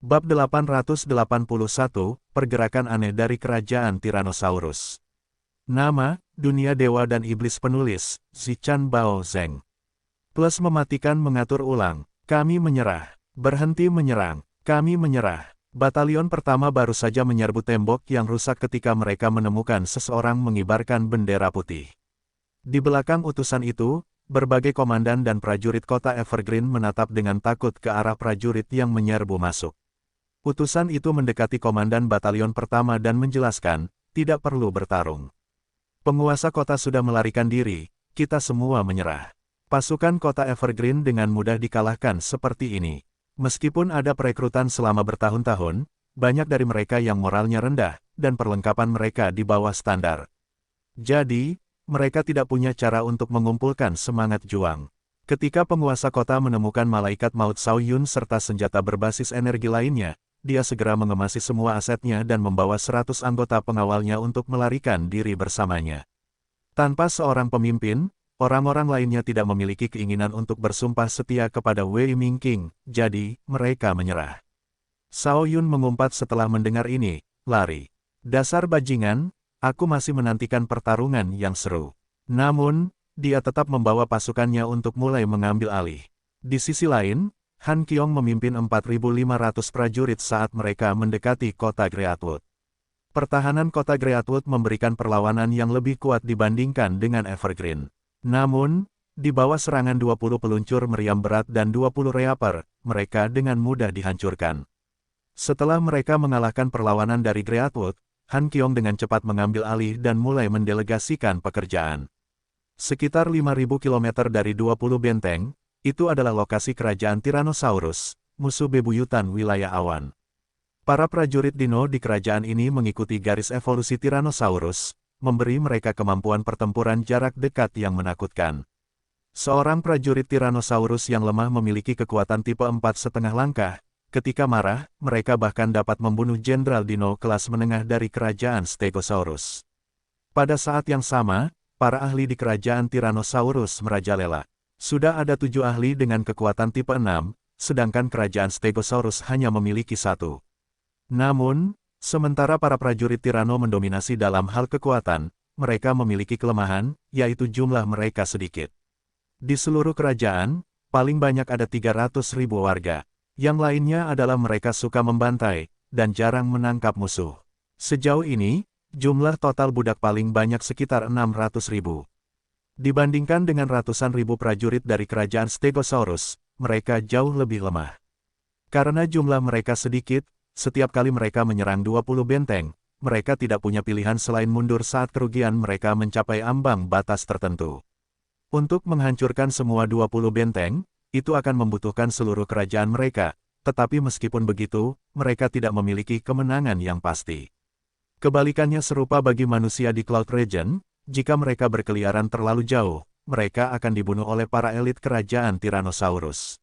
Bab 881, Pergerakan Aneh dari Kerajaan Tyrannosaurus. Nama, Dunia Dewa dan Iblis. Penulis, Zichan Bao Zeng. Plus mematikan mengatur ulang. Kami menyerah. Berhenti menyerang. Kami menyerah. Batalion pertama baru saja menyerbu tembok yang rusak ketika mereka menemukan seseorang mengibarkan bendera putih. Di belakang utusan itu, berbagai komandan dan prajurit kota Evergreen menatap dengan takut ke arah prajurit yang menyerbu masuk. Utusan itu mendekati komandan batalion pertama dan menjelaskan, tidak perlu bertarung. Penguasa kota sudah melarikan diri, kita semua menyerah. Pasukan kota Evergreen dengan mudah dikalahkan seperti ini. Meskipun ada perekrutan selama bertahun-tahun, banyak dari mereka yang moralnya rendah, dan perlengkapan mereka di bawah standar. Jadi, mereka tidak punya cara untuk mengumpulkan semangat juang. Ketika penguasa kota menemukan malaikat maut Sao Yun serta senjata berbasis energi lainnya, dia segera mengemasi semua asetnya dan membawa 100 anggota pengawalnya untuk melarikan diri bersamanya. Tanpa seorang pemimpin, orang-orang lainnya tidak memiliki keinginan untuk bersumpah setia kepada Wei Mingqing, jadi mereka menyerah. Sao Yun mengumpat setelah mendengar ini, lari. Dasar bajingan, aku masih menantikan pertarungan yang seru. Namun, dia tetap membawa pasukannya untuk mulai mengambil alih. Di sisi lain, Han Qiong memimpin 4.500 prajurit saat mereka mendekati kota Greatwood. Pertahanan kota Greatwood memberikan perlawanan yang lebih kuat dibandingkan dengan Evergreen. Namun, di bawah serangan 20 peluncur meriam berat dan 20 reaper, mereka dengan mudah dihancurkan. Setelah mereka mengalahkan perlawanan dari Greatwood, Han Qiong dengan cepat mengambil alih dan mulai mendelegasikan pekerjaan. Sekitar 5.000 km dari 20 benteng, itu adalah lokasi kerajaan Tyrannosaurus, musuh bebuyutan wilayah awan. Para prajurit dino di kerajaan ini mengikuti garis evolusi Tyrannosaurus, memberi mereka kemampuan pertempuran jarak dekat yang menakutkan. Seorang prajurit Tyrannosaurus yang lemah memiliki kekuatan tipe 4,5 langkah. Ketika marah, mereka bahkan dapat membunuh jenderal dino kelas menengah dari kerajaan Stegosaurus. Pada saat yang sama, para ahli di kerajaan Tyrannosaurus merajalela. Sudah ada 7 ahli dengan kekuatan tipe 6, sedangkan kerajaan Stegosaurus hanya memiliki 1. Namun, sementara para prajurit Tyranno mendominasi dalam hal kekuatan, mereka memiliki kelemahan, yaitu jumlah mereka sedikit. Di seluruh kerajaan, paling banyak ada 300.000 warga. Yang lainnya adalah mereka suka membantai, dan jarang menangkap musuh. Sejauh ini, jumlah total budak paling banyak sekitar 600.000. Dibandingkan dengan ratusan ribu prajurit dari kerajaan Stegosaurus, mereka jauh lebih lemah. Karena jumlah mereka sedikit, setiap kali mereka menyerang 20 benteng, mereka tidak punya pilihan selain mundur saat kerugian mereka mencapai ambang batas tertentu. Untuk menghancurkan semua 20 benteng, itu akan membutuhkan seluruh kerajaan mereka, tetapi meskipun begitu, mereka tidak memiliki kemenangan yang pasti. Kebalikannya serupa bagi manusia di Cloud Region. Jika mereka berkeliaran terlalu jauh, mereka akan dibunuh oleh para elit kerajaan Tyrannosaurus.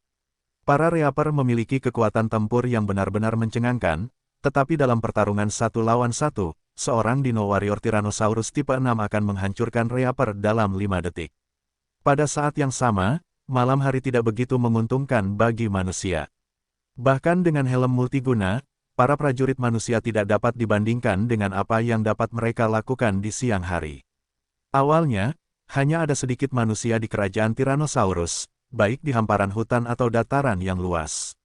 Para reaper memiliki kekuatan tempur yang benar-benar mencengangkan, tetapi dalam pertarungan 1 lawan 1, seorang dino warrior Tyrannosaurus tipe 6 akan menghancurkan reaper dalam 5 detik. Pada saat yang sama, malam hari tidak begitu menguntungkan bagi manusia. Bahkan dengan helm multiguna, para prajurit manusia tidak dapat dibandingkan dengan apa yang dapat mereka lakukan di siang hari. Awalnya, hanya ada sedikit manusia di kerajaan Tyrannosaurus, baik di hamparan hutan atau dataran yang luas.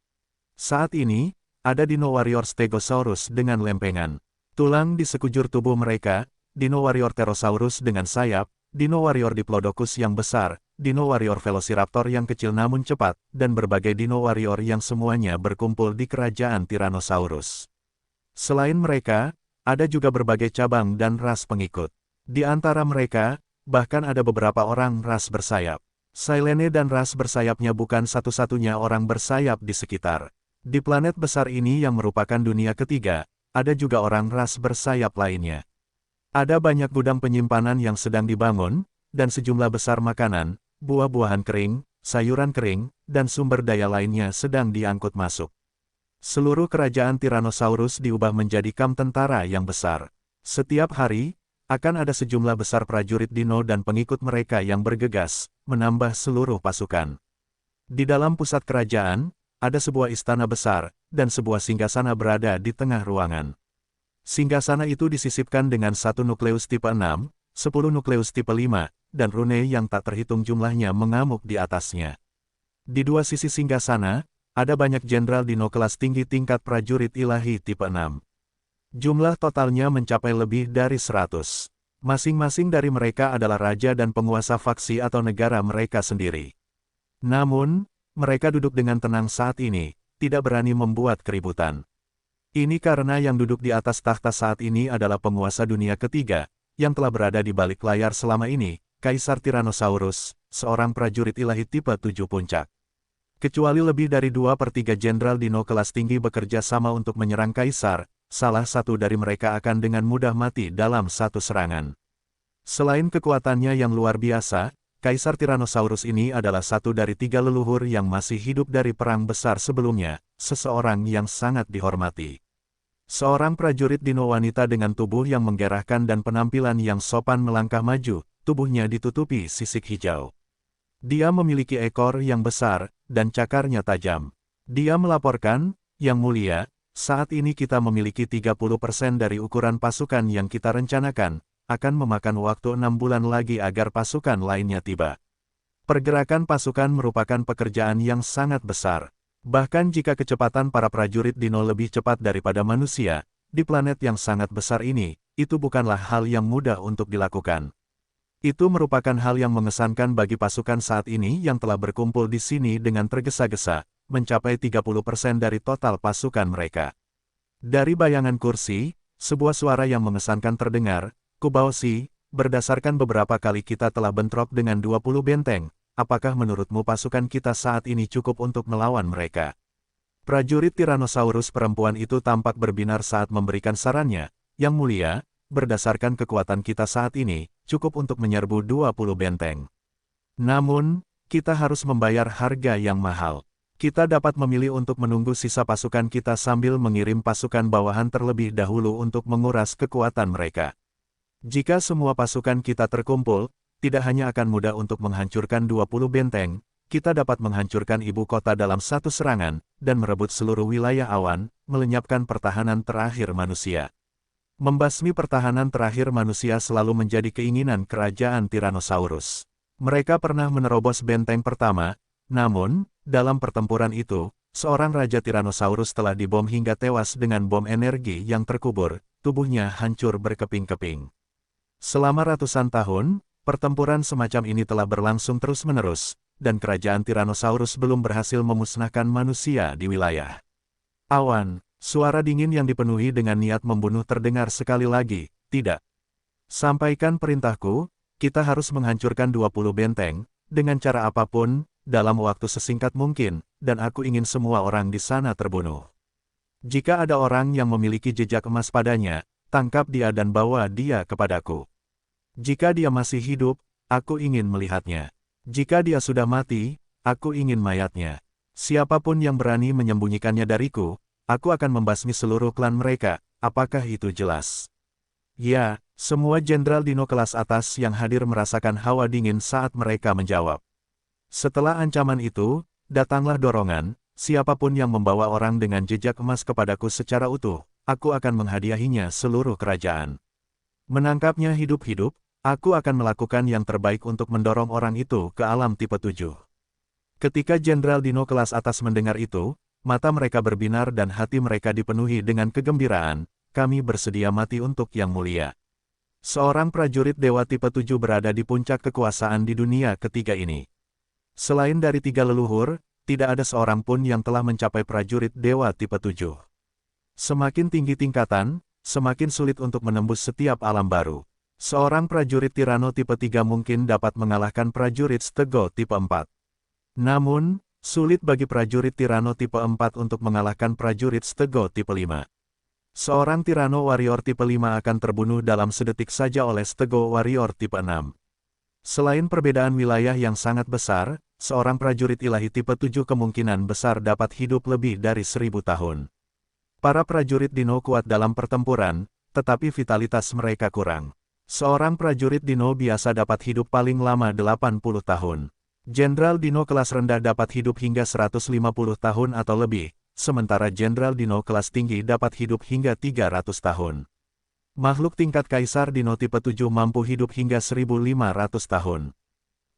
Saat ini, ada dino warrior Stegosaurus dengan lempengan tulang di sekujur tubuh mereka, dino warrior Pterosaurus dengan sayap, dino warrior Diplodocus yang besar, dino warrior Velociraptor yang kecil namun cepat, dan berbagai dino warrior yang semuanya berkumpul di kerajaan Tyrannosaurus. Selain mereka, ada juga berbagai cabang dan ras pengikut. Di antara mereka, bahkan ada beberapa orang ras bersayap. Silene dan ras bersayapnya bukan satu-satunya orang bersayap di sekitar. Di planet besar ini yang merupakan dunia ketiga, ada juga orang ras bersayap lainnya. Ada banyak gudang penyimpanan yang sedang dibangun, dan sejumlah besar makanan, buah-buahan kering, sayuran kering, dan sumber daya lainnya sedang diangkut masuk. Seluruh kerajaan Tyrannosaurus diubah menjadi kamp tentara yang besar. Setiap hari, akan ada sejumlah besar prajurit dino dan pengikut mereka yang bergegas, menambah seluruh pasukan. Di dalam pusat kerajaan, ada sebuah istana besar, dan sebuah singgasana berada di tengah ruangan. Singgasana itu disisipkan dengan 1 nukleus tipe 6, 10 nukleus tipe 5, dan rune yang tak terhitung jumlahnya mengamuk di atasnya. Di dua sisi singgasana, ada banyak jenderal dino kelas tinggi tingkat prajurit ilahi tipe 6. Jumlah totalnya mencapai lebih dari 100. Masing-masing dari mereka adalah raja dan penguasa faksi atau negara mereka sendiri. Namun, mereka duduk dengan tenang saat ini, tidak berani membuat keributan. Ini karena yang duduk di atas takhta saat ini adalah penguasa dunia ketiga, yang telah berada di balik layar selama ini, Kaisar Tyrannosaurus, seorang prajurit ilahi tipe 7 puncak. Kecuali lebih dari 2/3 jenderal dino kelas tinggi bekerja sama untuk menyerang Kaisar, salah satu dari mereka akan dengan mudah mati dalam satu serangan. Selain kekuatannya yang luar biasa, Kaisar Tyrannosaurus ini adalah satu dari 3 leluhur yang masih hidup dari perang besar sebelumnya, seseorang yang sangat dihormati. Seorang prajurit dino wanita dengan tubuh yang menggerahkan dan penampilan yang sopan melangkah maju, tubuhnya ditutupi sisik hijau. Dia memiliki ekor yang besar, dan cakarnya tajam. Dia melaporkan, Yang Mulia, saat ini kita memiliki 30% dari ukuran pasukan yang kita rencanakan, akan memakan waktu 6 bulan lagi agar pasukan lainnya tiba. Pergerakan pasukan merupakan pekerjaan yang sangat besar. Bahkan jika kecepatan para prajurit dino lebih cepat daripada manusia, di planet yang sangat besar ini, itu bukanlah hal yang mudah untuk dilakukan. Itu merupakan hal yang mengesankan bagi pasukan saat ini yang telah berkumpul di sini dengan tergesa-gesa, mencapai 30% dari total pasukan mereka. Dari bayangan kursi, sebuah suara yang mengesankan terdengar, Kubaoshi, berdasarkan beberapa kali kita telah bentrok dengan 20 benteng, apakah menurutmu pasukan kita saat ini cukup untuk melawan mereka? Prajurit Tyrannosaurus perempuan itu tampak berbinar saat memberikan sarannya, Yang Mulia, berdasarkan kekuatan kita saat ini, cukup untuk menyerbu 20 benteng. Namun, kita harus membayar harga yang mahal. Kita dapat memilih untuk menunggu sisa pasukan kita sambil mengirim pasukan bawahan terlebih dahulu untuk menguras kekuatan mereka. Jika semua pasukan kita terkumpul, tidak hanya akan mudah untuk menghancurkan 20 benteng, kita dapat menghancurkan ibu kota dalam satu serangan, dan merebut seluruh wilayah awan, melenyapkan pertahanan terakhir manusia. Membasmi pertahanan terakhir manusia selalu menjadi keinginan kerajaan Tyrannosaurus. Mereka pernah menerobos benteng pertama, namun, dalam pertempuran itu, seorang Raja Tyrannosaurus telah dibom hingga tewas dengan bom energi yang terkubur, tubuhnya hancur berkeping-keping. Selama ratusan tahun, pertempuran semacam ini telah berlangsung terus-menerus, dan kerajaan Tyrannosaurus belum berhasil memusnahkan manusia di wilayah awan. Suara dingin yang dipenuhi dengan niat membunuh terdengar sekali lagi, tidak. Sampaikan perintahku, kita harus menghancurkan 20 benteng, dengan cara apapun, dalam waktu sesingkat mungkin, dan aku ingin semua orang di sana terbunuh. Jika ada orang yang memiliki jejak emas padanya, tangkap dia dan bawa dia kepadaku. Jika dia masih hidup, aku ingin melihatnya. Jika dia sudah mati, aku ingin mayatnya. Siapapun yang berani menyembunyikannya dariku, aku akan membasmi seluruh klan mereka, apakah itu jelas? Ya, semua jenderal dino kelas atas yang hadir merasakan hawa dingin saat mereka menjawab. Setelah ancaman itu, datanglah dorongan, siapapun yang membawa orang dengan jejak emas kepadaku secara utuh, aku akan menghadiahinya seluruh kerajaan. Menangkapnya hidup-hidup, aku akan melakukan yang terbaik untuk mendorong orang itu ke alam tipe 7. Ketika jenderal dino kelas atas mendengar itu, mata mereka berbinar dan hati mereka dipenuhi dengan kegembiraan, kami bersedia mati untuk Yang Mulia. Seorang prajurit dewa tipe 7 berada di puncak kekuasaan di dunia ketiga ini. Selain dari 3 leluhur, tidak ada seorang pun yang telah mencapai prajurit dewa tipe 7. Semakin tinggi tingkatan, semakin sulit untuk menembus setiap alam baru. Seorang prajurit Tyranno tipe 3 mungkin dapat mengalahkan prajurit Stego tipe 4. Namun, sulit bagi prajurit Tyranno tipe 4 untuk mengalahkan prajurit Stego tipe 5. Seorang Tyranno warrior tipe 5 akan terbunuh dalam sedetik saja oleh Stego warrior tipe 6. Selain perbedaan wilayah yang sangat besar, seorang prajurit ilahi tipe 7 kemungkinan besar dapat hidup lebih dari 1000 tahun. Para prajurit dino kuat dalam pertempuran, tetapi vitalitas mereka kurang. Seorang prajurit dino biasa dapat hidup paling lama 80 tahun. Jenderal dino kelas rendah dapat hidup hingga 150 tahun atau lebih, sementara Jenderal Dino kelas tinggi dapat hidup hingga 300 tahun. Makhluk tingkat Kaisar Dino tipe 7 mampu hidup hingga 1500 tahun.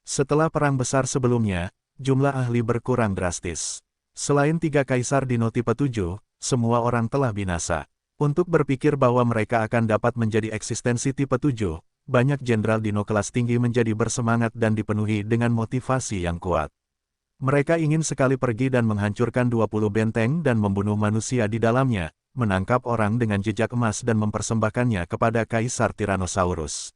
Setelah perang besar sebelumnya, jumlah ahli berkurang drastis. Selain 3 Kaisar Dino tipe 7, semua orang telah binasa. Untuk berpikir bahwa mereka akan dapat menjadi eksistensi tipe 7, banyak Jenderal Dino kelas tinggi menjadi bersemangat dan dipenuhi dengan motivasi yang kuat. Mereka ingin sekali pergi dan menghancurkan 20 benteng dan membunuh manusia di dalamnya, menangkap orang dengan jejak emas dan mempersembahkannya kepada Kaisar Tyrannosaurus.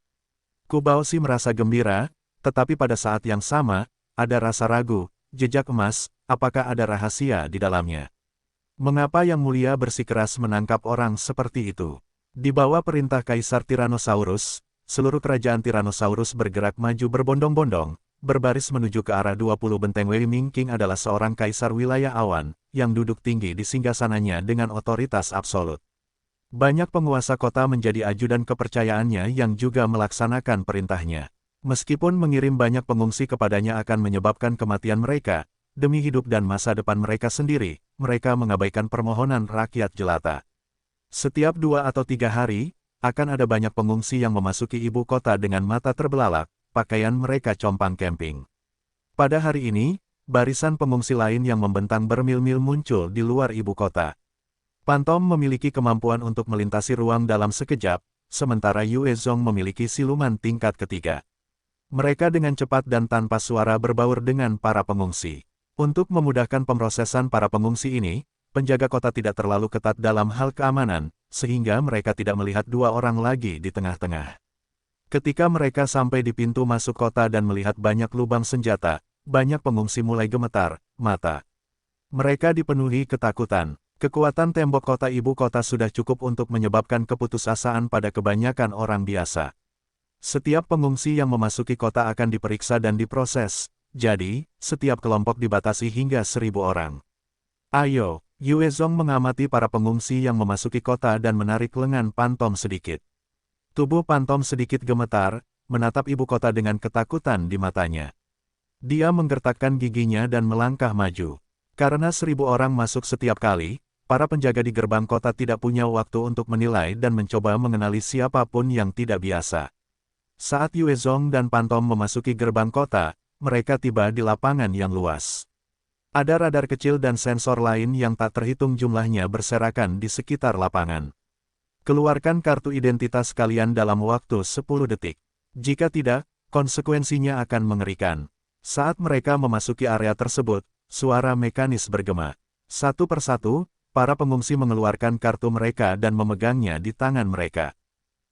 Kubaoshi merasa gembira, tetapi pada saat yang sama, ada rasa ragu, jejak emas, apakah ada rahasia di dalamnya? Mengapa Yang Mulia bersikeras menangkap orang seperti itu? Di bawah perintah Kaisar Tyrannosaurus, seluruh kerajaan Tyrannosaurus bergerak maju berbondong-bondong, berbaris menuju ke arah 20 benteng. Wei Ming King adalah seorang kaisar wilayah awan, yang duduk tinggi di singgasananya dengan otoritas absolut. Banyak penguasa kota menjadi ajudan kepercayaannya yang juga melaksanakan perintahnya. Meskipun mengirim banyak pengungsi kepadanya akan menyebabkan kematian mereka, demi hidup dan masa depan mereka sendiri, mereka mengabaikan permohonan rakyat jelata. Setiap 2 atau 3 hari, akan ada banyak pengungsi yang memasuki ibu kota dengan mata terbelalak, pakaian mereka compang camping. Pada hari ini, barisan pengungsi lain yang membentang bermil-mil muncul di luar ibu kota. Pantom memiliki kemampuan untuk melintasi ruang dalam sekejap, sementara Yue Zong memiliki siluman tingkat ketiga. Mereka dengan cepat dan tanpa suara berbaur dengan para pengungsi. Untuk memudahkan pemrosesan para pengungsi ini, penjaga kota tidak terlalu ketat dalam hal keamanan, sehingga mereka tidak melihat 2 orang lagi di tengah-tengah. Ketika mereka sampai di pintu masuk kota dan melihat banyak lubang senjata, banyak pengungsi mulai gemetar mata. Mereka dipenuhi ketakutan. Kekuatan tembok kota ibu kota sudah cukup untuk menyebabkan keputusasaan pada kebanyakan orang biasa. Setiap pengungsi yang memasuki kota akan diperiksa dan diproses, jadi, setiap kelompok dibatasi hingga 1000 orang. Ayo, Yue Zong mengamati para pengungsi yang memasuki kota dan menarik lengan Pantom sedikit. Tubuh Pantom sedikit gemetar, menatap ibu kota dengan ketakutan di matanya. Dia menggertakkan giginya dan melangkah maju. Karena 1000 orang masuk setiap kali, para penjaga di gerbang kota tidak punya waktu untuk menilai dan mencoba mengenali siapapun yang tidak biasa. Saat Yue Zong dan Pantom memasuki gerbang kota, mereka tiba di lapangan yang luas. Ada radar kecil dan sensor lain yang tak terhitung jumlahnya berserakan di sekitar lapangan. Keluarkan kartu identitas kalian dalam waktu 10 detik. Jika tidak, konsekuensinya akan mengerikan. Saat mereka memasuki area tersebut, suara mekanis bergema. Satu persatu, para pengungsi mengeluarkan kartu mereka dan memegangnya di tangan mereka.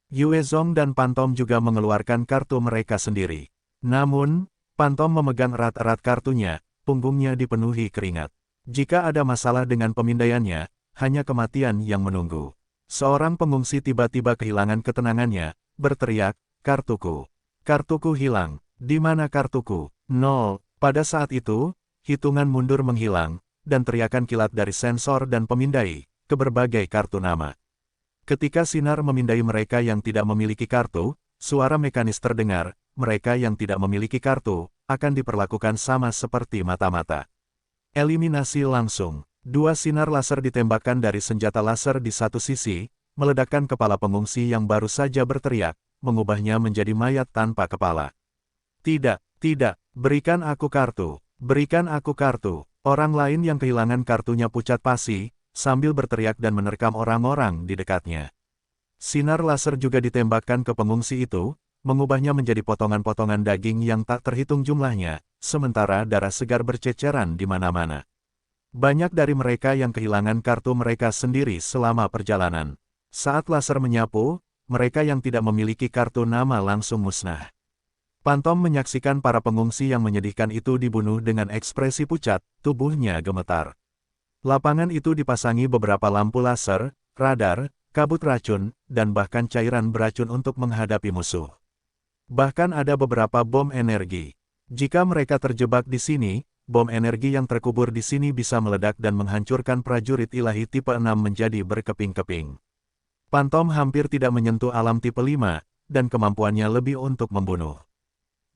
Yue Zong dan Pantom juga mengeluarkan kartu mereka sendiri. Namun, Pantom memegang erat-erat kartunya, punggungnya dipenuhi keringat. Jika ada masalah dengan pemindaiannya, hanya kematian yang menunggu. Seorang pengungsi tiba-tiba kehilangan ketenangannya, berteriak, "Kartuku! Kartuku hilang! Di mana kartuku?" 0. Pada saat itu, hitungan mundur menghilang, dan teriakan kilat dari sensor dan pemindai, ke berbagai kartu nama. Ketika sinar memindai mereka yang tidak memiliki kartu, suara mekanis terdengar, mereka yang tidak memiliki kartu, akan diperlakukan sama seperti mata-mata. Eliminasi langsung. 2 sinar laser ditembakkan dari senjata laser di satu sisi, meledakkan kepala pengungsi yang baru saja berteriak, mengubahnya menjadi mayat tanpa kepala. Tidak, berikan aku kartu, berikan aku kartu. Orang lain yang kehilangan kartunya pucat pasi, sambil berteriak dan menerkam orang-orang di dekatnya. Sinar laser juga ditembakkan ke pengungsi itu, mengubahnya menjadi potongan-potongan daging yang tak terhitung jumlahnya, sementara darah segar berceceran di mana-mana. Banyak dari mereka yang kehilangan kartu mereka sendiri selama perjalanan. Saat laser menyapu, mereka yang tidak memiliki kartu nama langsung musnah. Pantom menyaksikan para pengungsi yang menyedihkan itu dibunuh dengan ekspresi pucat, tubuhnya gemetar. Lapangan itu dipasangi beberapa lampu laser, radar, kabut racun, dan bahkan cairan beracun untuk menghadapi musuh. Bahkan ada beberapa bom energi. Jika mereka terjebak di sini, bom energi yang terkubur di sini bisa meledak dan menghancurkan prajurit ilahi tipe 6 menjadi berkeping-keping. Pantom hampir tidak menyentuh alam tipe 5, dan kemampuannya lebih untuk membunuh.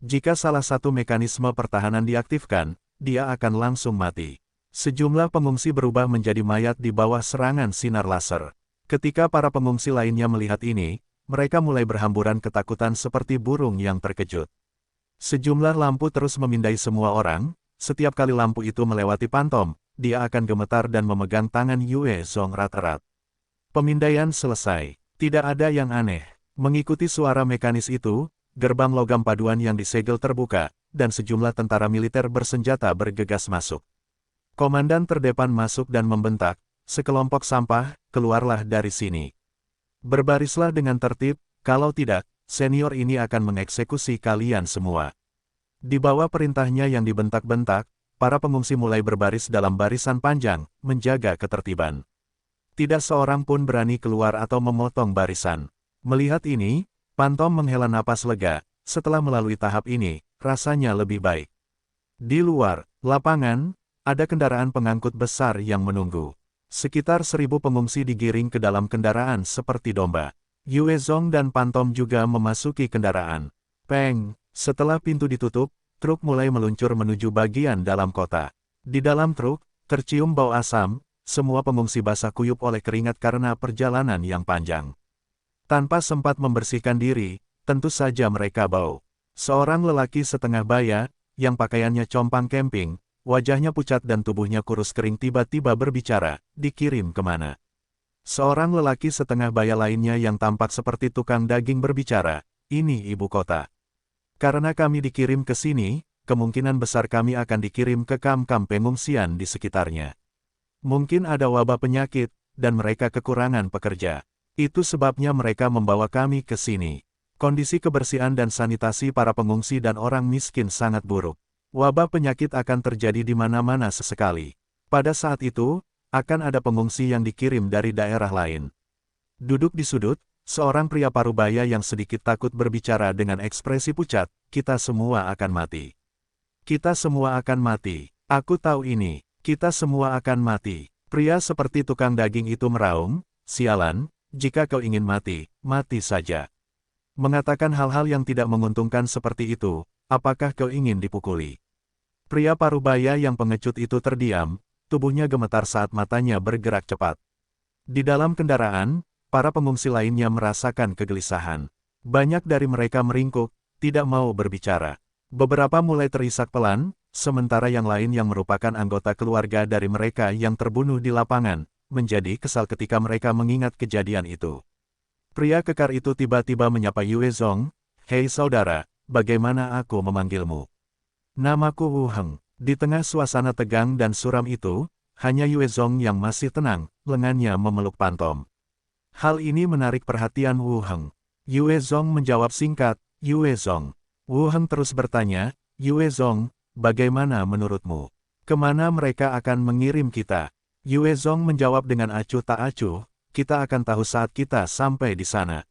Jika salah satu mekanisme pertahanan diaktifkan, dia akan langsung mati. Sejumlah pengungsi berubah menjadi mayat di bawah serangan sinar laser. Ketika para pengungsi lainnya melihat ini, mereka mulai berhamburan ketakutan seperti burung yang terkejut. Sejumlah lampu terus memindai semua orang, setiap kali lampu itu melewati Pantom, dia akan gemetar dan memegang tangan Yue Zong erat-erat. Pemindaian selesai. Tidak ada yang aneh. Mengikuti suara mekanis itu, gerbang logam paduan yang disegel terbuka, dan sejumlah tentara militer bersenjata bergegas masuk. Komandan terdepan masuk dan membentak, "Sekelompok sampah, keluarlah dari sini. Berbarislah dengan tertib, kalau tidak, senior ini akan mengeksekusi kalian semua." Di bawah perintahnya yang dibentak-bentak, para pengungsi mulai berbaris dalam barisan panjang, menjaga ketertiban. Tidak seorang pun berani keluar atau memotong barisan. Melihat ini, Pantom menghela napas lega. Setelah melalui tahap ini, rasanya lebih baik. Di luar lapangan, ada kendaraan pengangkut besar yang menunggu. Sekitar 1.000 pengungsi digiring ke dalam kendaraan seperti domba. Yue Zong dan Pantom juga memasuki kendaraan. Peng, setelah pintu ditutup, truk mulai meluncur menuju bagian dalam kota. Di dalam truk, tercium bau asam. Semua pengungsi basah kuyup oleh keringat karena perjalanan yang panjang. Tanpa sempat membersihkan diri, tentu saja mereka bau. Seorang lelaki setengah baya, yang pakaiannya compang camping, wajahnya pucat dan tubuhnya kurus kering tiba-tiba berbicara, "Dikirim kemana?" Seorang lelaki setengah baya lainnya yang tampak seperti tukang daging berbicara, "Ini ibu kota. Karena kami dikirim ke sini, kemungkinan besar kami akan dikirim ke kamp-kamp pengungsian di sekitarnya. Mungkin ada wabah penyakit, dan mereka kekurangan pekerja. Itu sebabnya mereka membawa kami ke sini. Kondisi kebersihan dan sanitasi para pengungsi dan orang miskin sangat buruk. Wabah penyakit akan terjadi di mana-mana sesekali. Pada saat itu, akan ada pengungsi yang dikirim dari daerah lain." Duduk di sudut, seorang pria parubaya yang sedikit takut berbicara dengan ekspresi pucat, "Kita semua akan mati. Kita semua akan mati. Aku tahu ini. Kita semua akan mati." Pria seperti tukang daging itu meraung, "Sialan, jika kau ingin mati, mati saja. Mengatakan hal-hal yang tidak menguntungkan seperti itu, apakah kau ingin dipukuli?" Pria parubaya yang pengecut itu terdiam, tubuhnya gemetar saat matanya bergerak cepat. Di dalam kendaraan, para pengungsi lainnya merasakan kegelisahan. Banyak dari mereka meringkuk, tidak mau berbicara. Beberapa mulai terisak pelan, sementara yang lain yang merupakan anggota keluarga dari mereka yang terbunuh di lapangan, menjadi kesal ketika mereka mengingat kejadian itu. Pria kekar itu tiba-tiba menyapa Yue Zong, "Hei saudara, bagaimana aku memanggilmu?" "Namaku Wu Heng." Di tengah suasana tegang dan suram itu, hanya Yue Zong yang masih tenang, lengannya memeluk Pantom. Hal ini menarik perhatian Wu Heng. Yue Zong menjawab singkat, "Yue Zong." Wu Heng terus bertanya, "Yue Zong, bagaimana menurutmu? Kemana mereka akan mengirim kita?" Yue Zong menjawab dengan acuh tak acuh, "Kita akan tahu saat kita sampai di sana."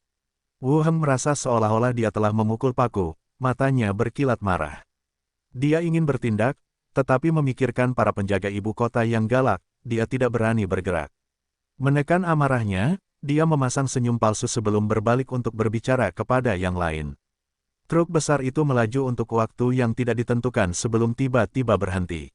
Wu Heng merasa seolah-olah dia telah memukul paku, matanya berkilat marah. Dia ingin bertindak, tetapi memikirkan para penjaga ibu kota yang galak, dia tidak berani bergerak. Menekan amarahnya, dia memasang senyum palsu sebelum berbalik untuk berbicara kepada yang lain. Truk besar itu melaju untuk waktu yang tidak ditentukan sebelum tiba-tiba berhenti.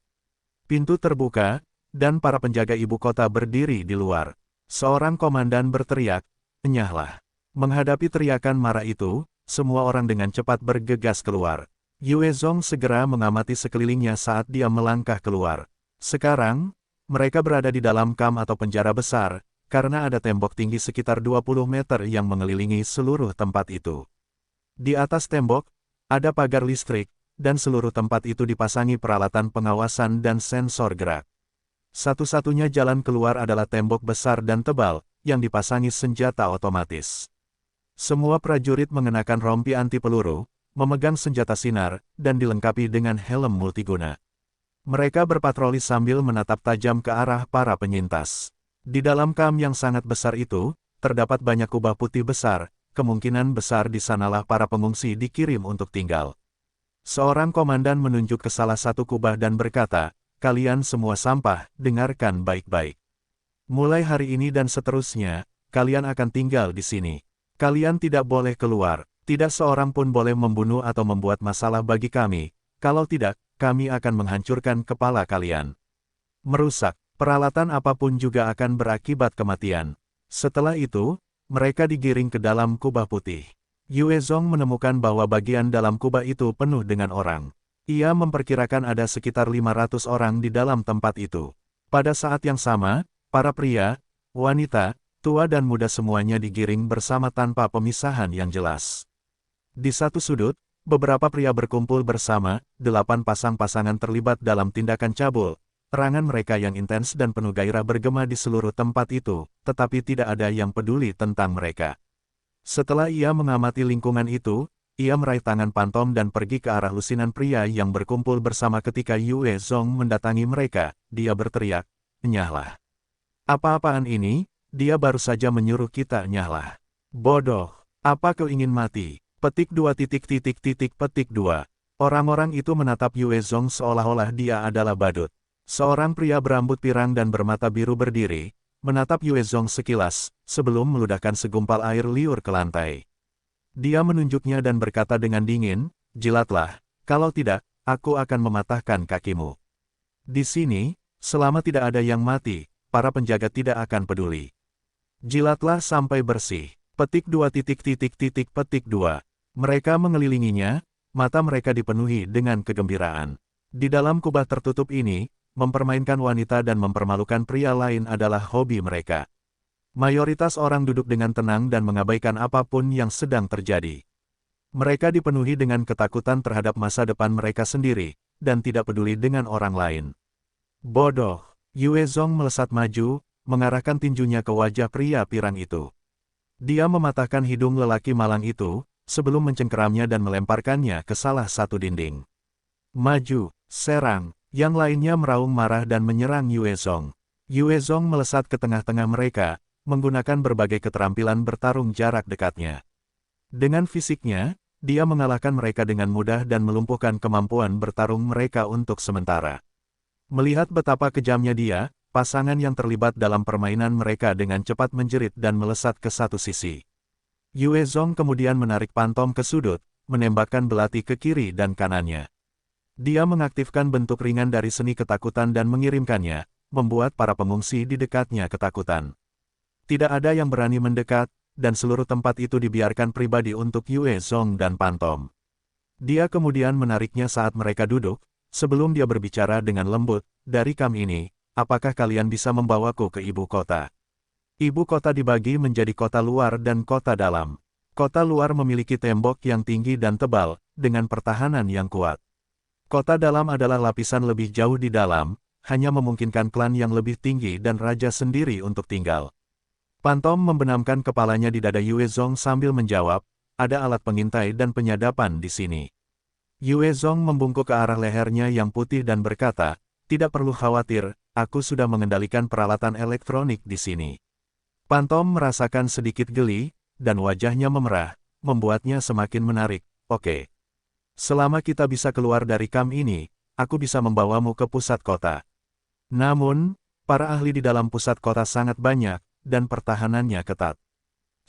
Pintu terbuka, dan para penjaga ibu kota berdiri di luar. Seorang komandan berteriak, "Enyahlah." Menghadapi teriakan marah itu, semua orang dengan cepat bergegas keluar. Yue Zong segera mengamati sekelilingnya saat dia melangkah keluar. Sekarang, mereka berada di dalam kamp atau penjara besar, karena ada tembok tinggi sekitar 20 meter yang mengelilingi seluruh tempat itu. Di atas tembok, ada pagar listrik, dan seluruh tempat itu dipasangi peralatan pengawasan dan sensor gerak. Satu-satunya jalan keluar adalah tembok besar dan tebal, yang dipasangi senjata otomatis. Semua prajurit mengenakan rompi anti peluru, memegang senjata sinar, dan dilengkapi dengan helm multiguna. Mereka berpatroli sambil menatap tajam ke arah para penyintas. Di dalam kamp yang sangat besar itu, terdapat banyak kubah putih besar, kemungkinan besar di sanalah para pengungsi dikirim untuk tinggal. Seorang komandan menunjuk ke salah satu kubah dan berkata, "Kalian semua sampah, dengarkan baik-baik. Mulai hari ini dan seterusnya, kalian akan tinggal di sini. Kalian tidak boleh keluar, tidak seorang pun boleh membunuh atau membuat masalah bagi kami, kalau tidak, kami akan menghancurkan kepala kalian." merusak. Peralatan apapun juga akan berakibat kematian. Setelah itu, mereka digiring ke dalam kubah putih. Yue Zong menemukan bahwa bagian dalam kubah itu penuh dengan orang. Ia memperkirakan ada sekitar 500 orang di dalam tempat itu. Pada saat yang sama, para pria, wanita, tua dan muda semuanya digiring bersama tanpa pemisahan yang jelas. Di satu sudut, beberapa pria berkumpul bersama, 8 pasang-pasangan terlibat dalam tindakan cabul. Serangan mereka yang intens dan penuh gairah bergema di seluruh tempat itu, tetapi tidak ada yang peduli tentang mereka. Setelah ia mengamati lingkungan itu, ia meraih tangan Pantom dan pergi ke arah lusinan pria yang berkumpul bersama ketika Yue Zong mendatangi mereka. Dia berteriak, "Nyahlah. Apa-apaan ini? Dia baru saja menyuruh kita nyahlah. Bodoh, apa kau ingin mati?" Petik 2. Orang-orang itu menatap Yue Zong seolah-olah dia adalah badut. Seorang pria berambut pirang dan bermata biru berdiri, menatap Yue Zong sekilas, sebelum meludahkan segumpal air liur ke lantai. Dia menunjuknya dan berkata dengan dingin, "Jilatlah, kalau tidak, aku akan mematahkan kakimu." Di sini, selama tidak ada yang mati, para penjaga tidak akan peduli. Jilatlah sampai bersih. Petik 2. Mereka mengelilinginya, mata mereka dipenuhi dengan kegembiraan. Di dalam kubah tertutup ini, mempermainkan wanita dan mempermalukan pria lain adalah hobi mereka. Mayoritas orang duduk dengan tenang dan mengabaikan apapun yang sedang terjadi. Mereka dipenuhi dengan ketakutan terhadap masa depan mereka sendiri, dan tidak peduli dengan orang lain. Bodoh, Yue Zong melesat maju, mengarahkan tinjunya ke wajah pria pirang itu. Dia mematahkan hidung lelaki malang itu, sebelum mencengkeramnya dan melemparkannya ke salah satu dinding. Maju, serang. Yang lainnya meraung marah dan menyerang Yue Zong. Yue Zong melesat ke tengah-tengah mereka, menggunakan berbagai keterampilan bertarung jarak dekatnya. Dengan fisiknya, dia mengalahkan mereka dengan mudah dan melumpuhkan kemampuan bertarung mereka untuk sementara. Melihat betapa kejamnya dia, pasangan yang terlibat dalam permainan mereka dengan cepat menjerit dan melesat ke satu sisi. Yue Zong kemudian menarik Pantom ke sudut, menembakkan belati ke kiri dan kanannya. Dia mengaktifkan bentuk ringan dari seni ketakutan dan mengirimkannya, membuat para pengungsi di dekatnya ketakutan. Tidak ada yang berani mendekat, dan seluruh tempat itu dibiarkan pribadi untuk Yue Zong dan Pantom. Dia kemudian menariknya saat mereka duduk, sebelum dia berbicara dengan lembut, "Dari kami ini, apakah kalian bisa membawaku ke ibu kota?" Ibu kota dibagi menjadi kota luar dan kota dalam. Kota luar memiliki tembok yang tinggi dan tebal, dengan pertahanan yang kuat. Kota dalam adalah lapisan lebih jauh di dalam, hanya memungkinkan klan yang lebih tinggi dan raja sendiri untuk tinggal. Pantom membenamkan kepalanya di dada Yue Zong sambil menjawab, "Ada alat pengintai dan penyadapan di sini." Yue Zong membungkuk ke arah lehernya yang putih dan berkata, "Tidak perlu khawatir, aku sudah mengendalikan peralatan elektronik di sini." Pantom merasakan sedikit geli, dan wajahnya memerah, membuatnya semakin menarik. "Oke. Selama kita bisa keluar dari kamp ini, aku bisa membawamu ke pusat kota." Namun, para ahli di dalam pusat kota sangat banyak, dan pertahanannya ketat.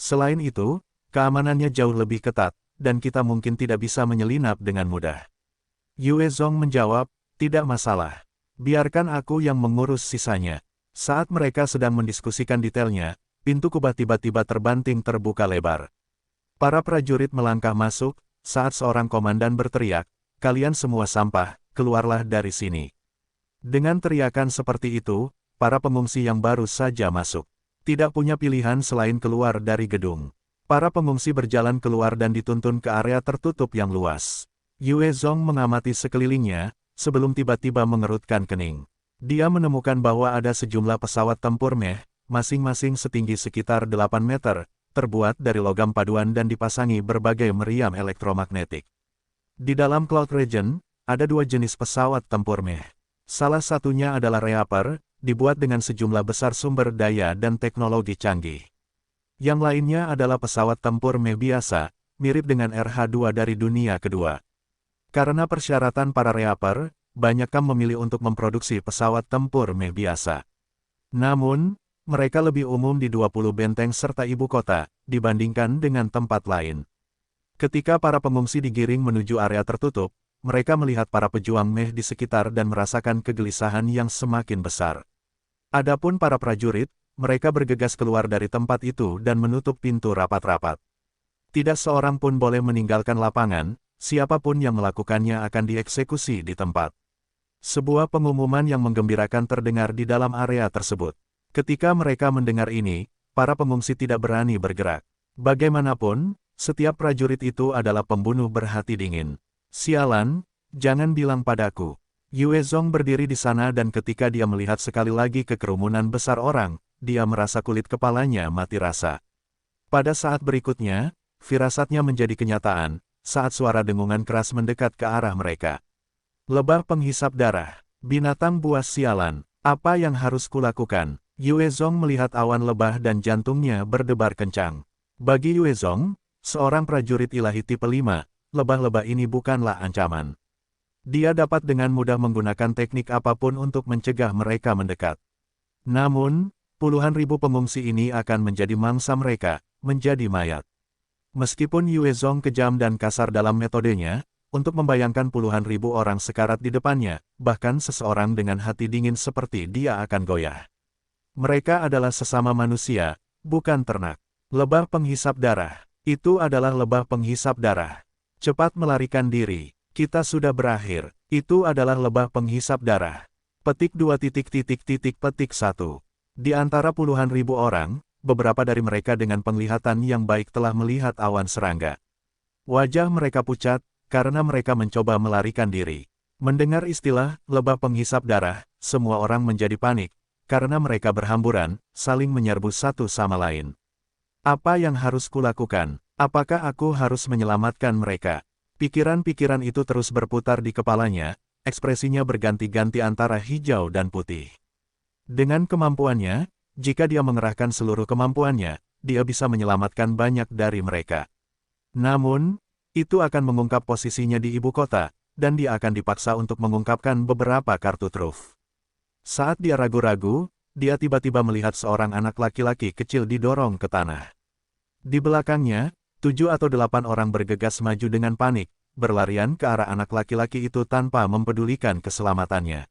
Selain itu, keamanannya jauh lebih ketat, dan kita mungkin tidak bisa menyelinap dengan mudah. Yue Zong menjawab, "Tidak masalah. Biarkan aku yang mengurus sisanya." Saat mereka sedang mendiskusikan detailnya, pintu kubah tiba-tiba terbanting terbuka lebar. Para prajurit melangkah masuk, saat seorang komandan berteriak, "Kalian semua sampah, keluarlah dari sini." Dengan teriakan seperti itu, para pengungsi yang baru saja masuk tidak punya pilihan selain keluar dari gedung. Para pengungsi berjalan keluar dan dituntun ke area tertutup yang luas. Yue Zong mengamati sekelilingnya, sebelum tiba-tiba mengerutkan kening. Dia menemukan bahwa ada sejumlah pesawat tempur meh, masing-masing setinggi sekitar 8 meter, terbuat dari logam paduan dan dipasangi berbagai meriam elektromagnetik. Di dalam Cloud Region, ada dua jenis pesawat tempur meh. Salah satunya adalah Reaper, dibuat dengan sejumlah besar sumber daya dan teknologi canggih. Yang lainnya adalah pesawat tempur meh biasa, mirip dengan RH-2 dari dunia kedua. Karena persyaratan para Reaper, banyak kam memilih untuk memproduksi pesawat tempur meh biasa. Namun, mereka lebih umum di 20 benteng serta ibu kota, dibandingkan dengan tempat lain. Ketika para pengungsi digiring menuju area tertutup, mereka melihat para pejuang Meh di sekitar dan merasakan kegelisahan yang semakin besar. Adapun para prajurit, mereka bergegas keluar dari tempat itu dan menutup pintu rapat-rapat. Tidak seorang pun boleh meninggalkan lapangan, siapapun yang melakukannya akan dieksekusi di tempat. Sebuah pengumuman yang menggembirakan terdengar di dalam area tersebut. Ketika mereka mendengar ini, para pengungsi tidak berani bergerak. Bagaimanapun, setiap prajurit itu adalah pembunuh berhati dingin. Sialan, jangan bilang padaku. Yue Zong berdiri di sana dan ketika dia melihat sekali lagi ke kerumunan besar orang, dia merasa kulit kepalanya mati rasa. Pada saat berikutnya, firasatnya menjadi kenyataan, saat suara dengungan keras mendekat ke arah mereka. Lebah penghisap darah, binatang buas sialan, apa yang harus kulakukan? Yue Zong melihat awan lebah dan jantungnya berdebar kencang. Bagi Yue Zong, seorang prajurit ilahi tipe 5, lebah-lebah ini bukanlah ancaman. Dia dapat dengan mudah menggunakan teknik apapun untuk mencegah mereka mendekat. Namun, puluhan ribu pengungsi ini akan menjadi mangsa mereka, menjadi mayat. Meskipun Yue Zong kejam dan kasar dalam metodenya, untuk membayangkan puluhan ribu orang sekarat di depannya, bahkan seseorang dengan hati dingin seperti dia akan goyah. Mereka adalah sesama manusia, bukan ternak. Lebah penghisap darah. Itu adalah lebah penghisap darah. Cepat melarikan diri. Kita sudah berakhir. Itu adalah lebah penghisap darah. Petik 2 petik 1. Di antara puluhan ribu orang, beberapa dari mereka dengan penglihatan yang baik telah melihat awan serangga. Wajah mereka pucat, karena mereka mencoba melarikan diri. Mendengar istilah, lebah penghisap darah, semua orang menjadi panik, karena mereka berhamburan, saling menyerbu satu sama lain. Apa yang harus kulakukan? Apakah aku harus menyelamatkan mereka? Pikiran-pikiran itu terus berputar di kepalanya, ekspresinya berganti-ganti antara hijau dan putih. Dengan kemampuannya, jika dia mengerahkan seluruh kemampuannya, dia bisa menyelamatkan banyak dari mereka. Namun, itu akan mengungkap posisinya di ibu kota, dan dia akan dipaksa untuk mengungkapkan beberapa kartu truf. Saat dia ragu-ragu, dia tiba-tiba melihat seorang anak laki-laki kecil didorong ke tanah. Di belakangnya, 7 atau 8 orang bergegas maju dengan panik, berlarian ke arah anak laki-laki itu tanpa mempedulikan keselamatannya.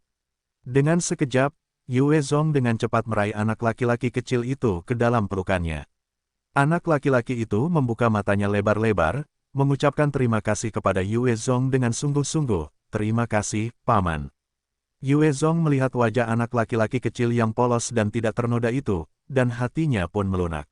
Dengan sekejap, Yue Zong dengan cepat meraih anak laki-laki kecil itu ke dalam pelukannya. Anak laki-laki itu membuka matanya lebar-lebar, mengucapkan terima kasih kepada Yue Zong dengan sungguh-sungguh, "Terima kasih, Paman." Yue Zong melihat wajah anak laki-laki kecil yang polos dan tidak ternoda itu, dan hatinya pun melunak.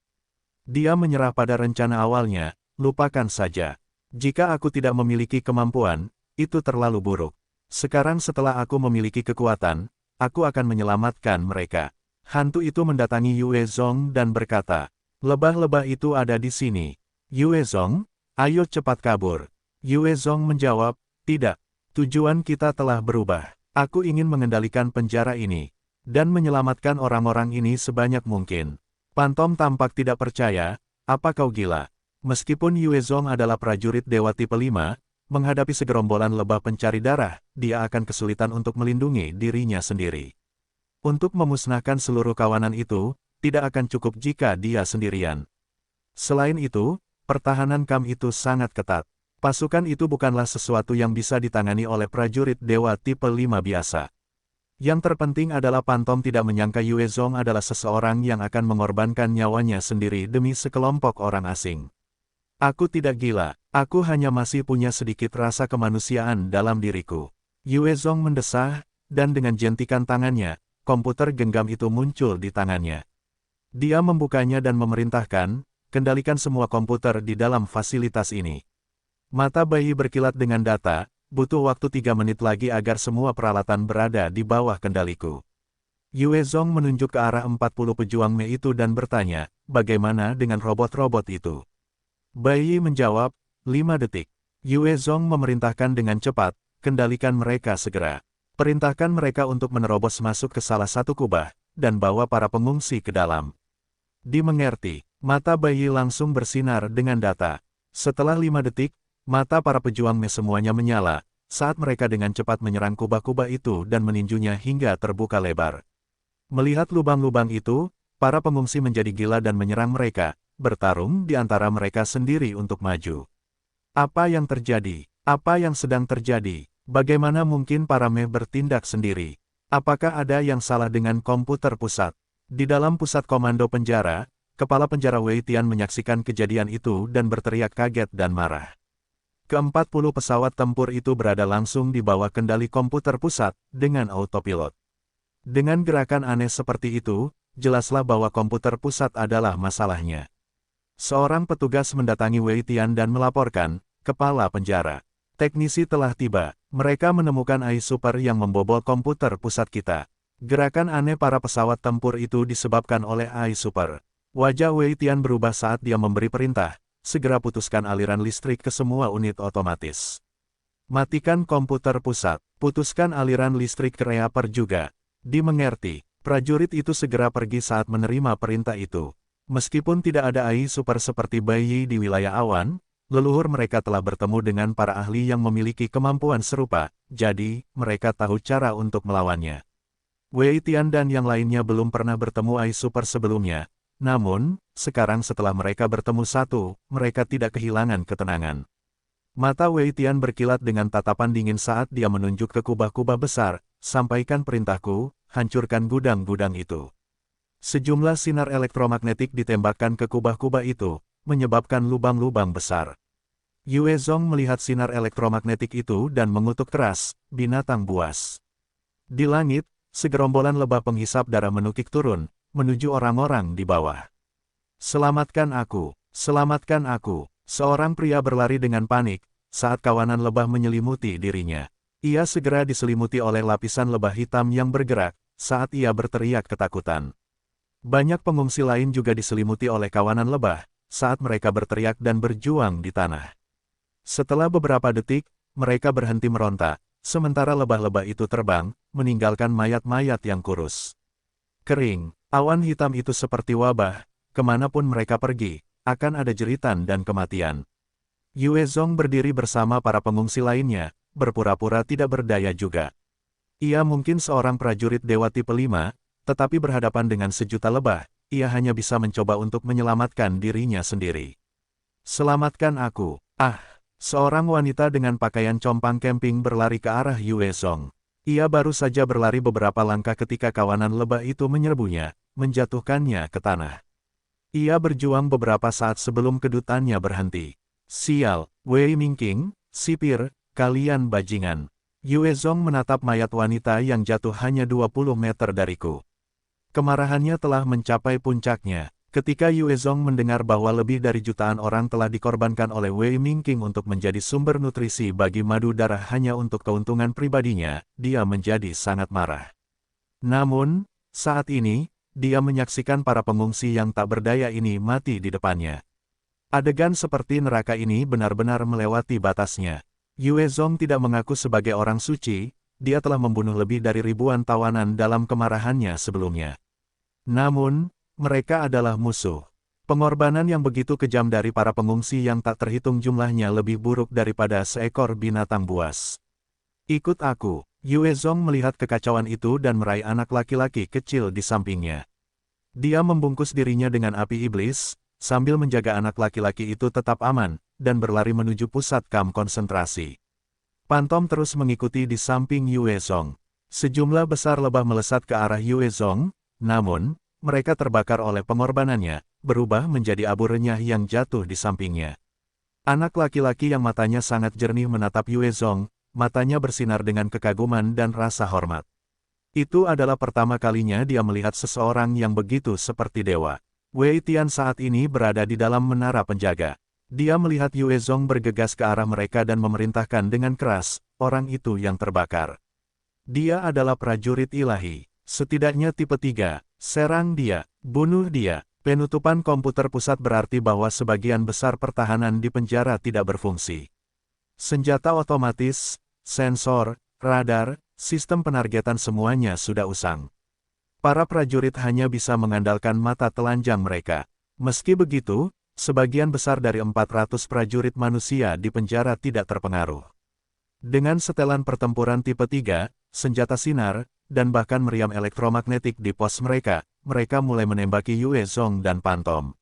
Dia menyerah pada rencana awalnya, lupakan saja. Jika aku tidak memiliki kemampuan, itu terlalu buruk. Sekarang setelah aku memiliki kekuatan, aku akan menyelamatkan mereka. Hantu itu mendatangi Yue Zong dan berkata, "Lebah-lebah itu ada di sini. Yue Zong, ayo cepat kabur." Yue Zong menjawab, "Tidak. Tujuan kita telah berubah. Aku ingin mengendalikan penjara ini, dan menyelamatkan orang-orang ini sebanyak mungkin." Pantom tampak tidak percaya, "Apa kau gila?" Meskipun Yue Zong adalah prajurit dewa tipe 5, menghadapi segerombolan lebah pencari darah, dia akan kesulitan untuk melindungi dirinya sendiri. Untuk memusnahkan seluruh kawanan itu, tidak akan cukup jika dia sendirian. Selain itu, pertahanan Kam itu sangat ketat. Pasukan itu bukanlah sesuatu yang bisa ditangani oleh prajurit dewa tipe 5 biasa. Yang terpenting adalah Pantom tidak menyangka Yue Zong adalah seseorang yang akan mengorbankan nyawanya sendiri demi sekelompok orang asing. "Aku tidak gila, aku hanya masih punya sedikit rasa kemanusiaan dalam diriku." Yue Zong mendesah, dan dengan jentikan tangannya, komputer genggam itu muncul di tangannya. Dia membukanya dan memerintahkan, "Kendalikan semua komputer di dalam fasilitas ini." Mata bayi berkilat dengan data, "Butuh waktu 3 menit lagi agar semua peralatan berada di bawah kendaliku." Yue Zong menunjuk ke arah 40 pejuang Mei itu dan bertanya, "Bagaimana dengan robot-robot itu?" Bayi menjawab, 5 detik. Yue Zong memerintahkan dengan cepat, "Kendalikan mereka segera. Perintahkan mereka untuk menerobos masuk ke salah satu kubah, dan bawa para pengungsi ke dalam." Dimengerti, mata bayi langsung bersinar dengan data. Setelah 5 detik, mata para pejuang Mei semuanya menyala, saat mereka dengan cepat menyerang kubah-kubah itu dan meninjunya hingga terbuka lebar. Melihat lubang-lubang itu, para pengungsi menjadi gila dan menyerang mereka, bertarung di antara mereka sendiri untuk maju. Apa yang terjadi? Apa yang sedang terjadi? Bagaimana mungkin para meh bertindak sendiri? Apakah ada yang salah dengan komputer pusat? Di dalam pusat komando penjara, kepala penjara Wei Tian menyaksikan kejadian itu dan berteriak kaget dan marah. Ke-40 pesawat tempur itu berada langsung di bawah kendali komputer pusat, dengan autopilot. Dengan gerakan aneh seperti itu, jelaslah bahwa komputer pusat adalah masalahnya. Seorang petugas mendatangi Wei Tian dan melaporkan, kepala penjara. Teknisi telah tiba, mereka menemukan AI Super yang membobol komputer pusat kita. Gerakan aneh para pesawat tempur itu disebabkan oleh AI Super. Wajah Wei Tian berubah saat dia memberi perintah, segera putuskan aliran listrik ke semua unit otomatis. Matikan komputer pusat, putuskan aliran listrik ke reaktor juga. Dimengerti, prajurit itu segera pergi saat menerima perintah itu. Meskipun tidak ada AI Super seperti bayi di wilayah awan, leluhur mereka telah bertemu dengan para ahli yang memiliki kemampuan serupa, jadi mereka tahu cara untuk melawannya. Wei Tian dan yang lainnya belum pernah bertemu AI Super sebelumnya, namun, sekarang setelah mereka bertemu satu, mereka tidak kehilangan ketenangan. Mata Wei Tian berkilat dengan tatapan dingin saat dia menunjuk ke kubah-kubah besar, sampaikan perintahku, hancurkan gudang-gudang itu. Sejumlah sinar elektromagnetik ditembakkan ke kubah-kubah itu, menyebabkan lubang-lubang besar. Yue Zong melihat sinar elektromagnetik itu dan mengutuk keras, binatang buas. Di langit, segerombolan lebah penghisap darah menukik turun, menuju orang-orang di bawah. Selamatkan aku, selamatkan aku. Seorang pria berlari dengan panik, saat kawanan lebah menyelimuti dirinya. Ia segera diselimuti oleh lapisan lebah hitam yang bergerak, saat ia berteriak ketakutan. Banyak pengungsi lain juga diselimuti oleh kawanan lebah, saat mereka berteriak dan berjuang di tanah. Setelah beberapa detik, mereka berhenti meronta, sementara lebah-lebah itu terbang, meninggalkan mayat-mayat yang kurus. Kering, awan hitam itu seperti wabah, kemanapun mereka pergi, akan ada jeritan dan kematian. Yue Zong berdiri bersama para pengungsi lainnya, berpura-pura tidak berdaya juga. Ia mungkin seorang prajurit dewa tipe 5, tetapi berhadapan dengan sejuta lebah, ia hanya bisa mencoba untuk menyelamatkan dirinya sendiri. Selamatkan aku, ah! Seorang wanita dengan pakaian compang camping berlari ke arah Yue Zong. Ia baru saja berlari beberapa langkah ketika kawanan lebah itu menyerbunya, menjatuhkannya ke tanah. Ia berjuang beberapa saat sebelum kedutannya berhenti. Sial, Wei Mingqing, sipir, kalian bajingan. Yue Zong menatap mayat wanita yang jatuh hanya 20 meter dariku. Kemarahannya telah mencapai puncaknya. Ketika Yue Zong mendengar bahwa lebih dari jutaan orang telah dikorbankan oleh Wei Mingqing untuk menjadi sumber nutrisi bagi madu darah hanya untuk keuntungan pribadinya, dia menjadi sangat marah. Namun, saat ini, dia menyaksikan para pengungsi yang tak berdaya ini mati di depannya. Adegan seperti neraka ini benar-benar melewati batasnya. Yue Zong tidak mengaku sebagai orang suci, dia telah membunuh lebih dari ribuan tawanan dalam kemarahannya sebelumnya. Namun, mereka adalah musuh. Pengorbanan yang begitu kejam dari para pengungsi yang tak terhitung jumlahnya lebih buruk daripada seekor binatang buas. Ikut aku. Yue Zong melihat kekacauan itu dan meraih anak laki-laki kecil di sampingnya. Dia membungkus dirinya dengan api iblis, sambil menjaga anak laki-laki itu tetap aman, dan berlari menuju pusat kamp konsentrasi. Pantom terus mengikuti di samping Yue Zong. Sejumlah besar lebah melesat ke arah Yue Zong, namun, mereka terbakar oleh pengorbanannya, berubah menjadi abu renyah yang jatuh di sampingnya. Anak laki-laki yang matanya sangat jernih menatap Yue Zong, matanya bersinar dengan kekaguman dan rasa hormat. Itu adalah pertama kalinya dia melihat seseorang yang begitu seperti dewa. Wei Tian saat ini berada di dalam menara penjaga. Dia melihat Yue Zong bergegas ke arah mereka dan memerintahkan dengan keras, orang itu yang terbakar. Dia adalah prajurit ilahi, setidaknya tipe 3. Serang dia, bunuh dia. Penutupan komputer pusat berarti bahwa sebagian besar pertahanan di penjara tidak berfungsi. Senjata otomatis, sensor, radar, sistem penargetan semuanya sudah usang. Para prajurit hanya bisa mengandalkan mata telanjang mereka. Meski begitu, sebagian besar dari 400 prajurit manusia di penjara tidak terpengaruh. Dengan setelan pertempuran tipe 3, senjata sinar, dan bahkan meriam elektromagnetik di pos mereka mulai menembaki Yue Zong dan Pantom.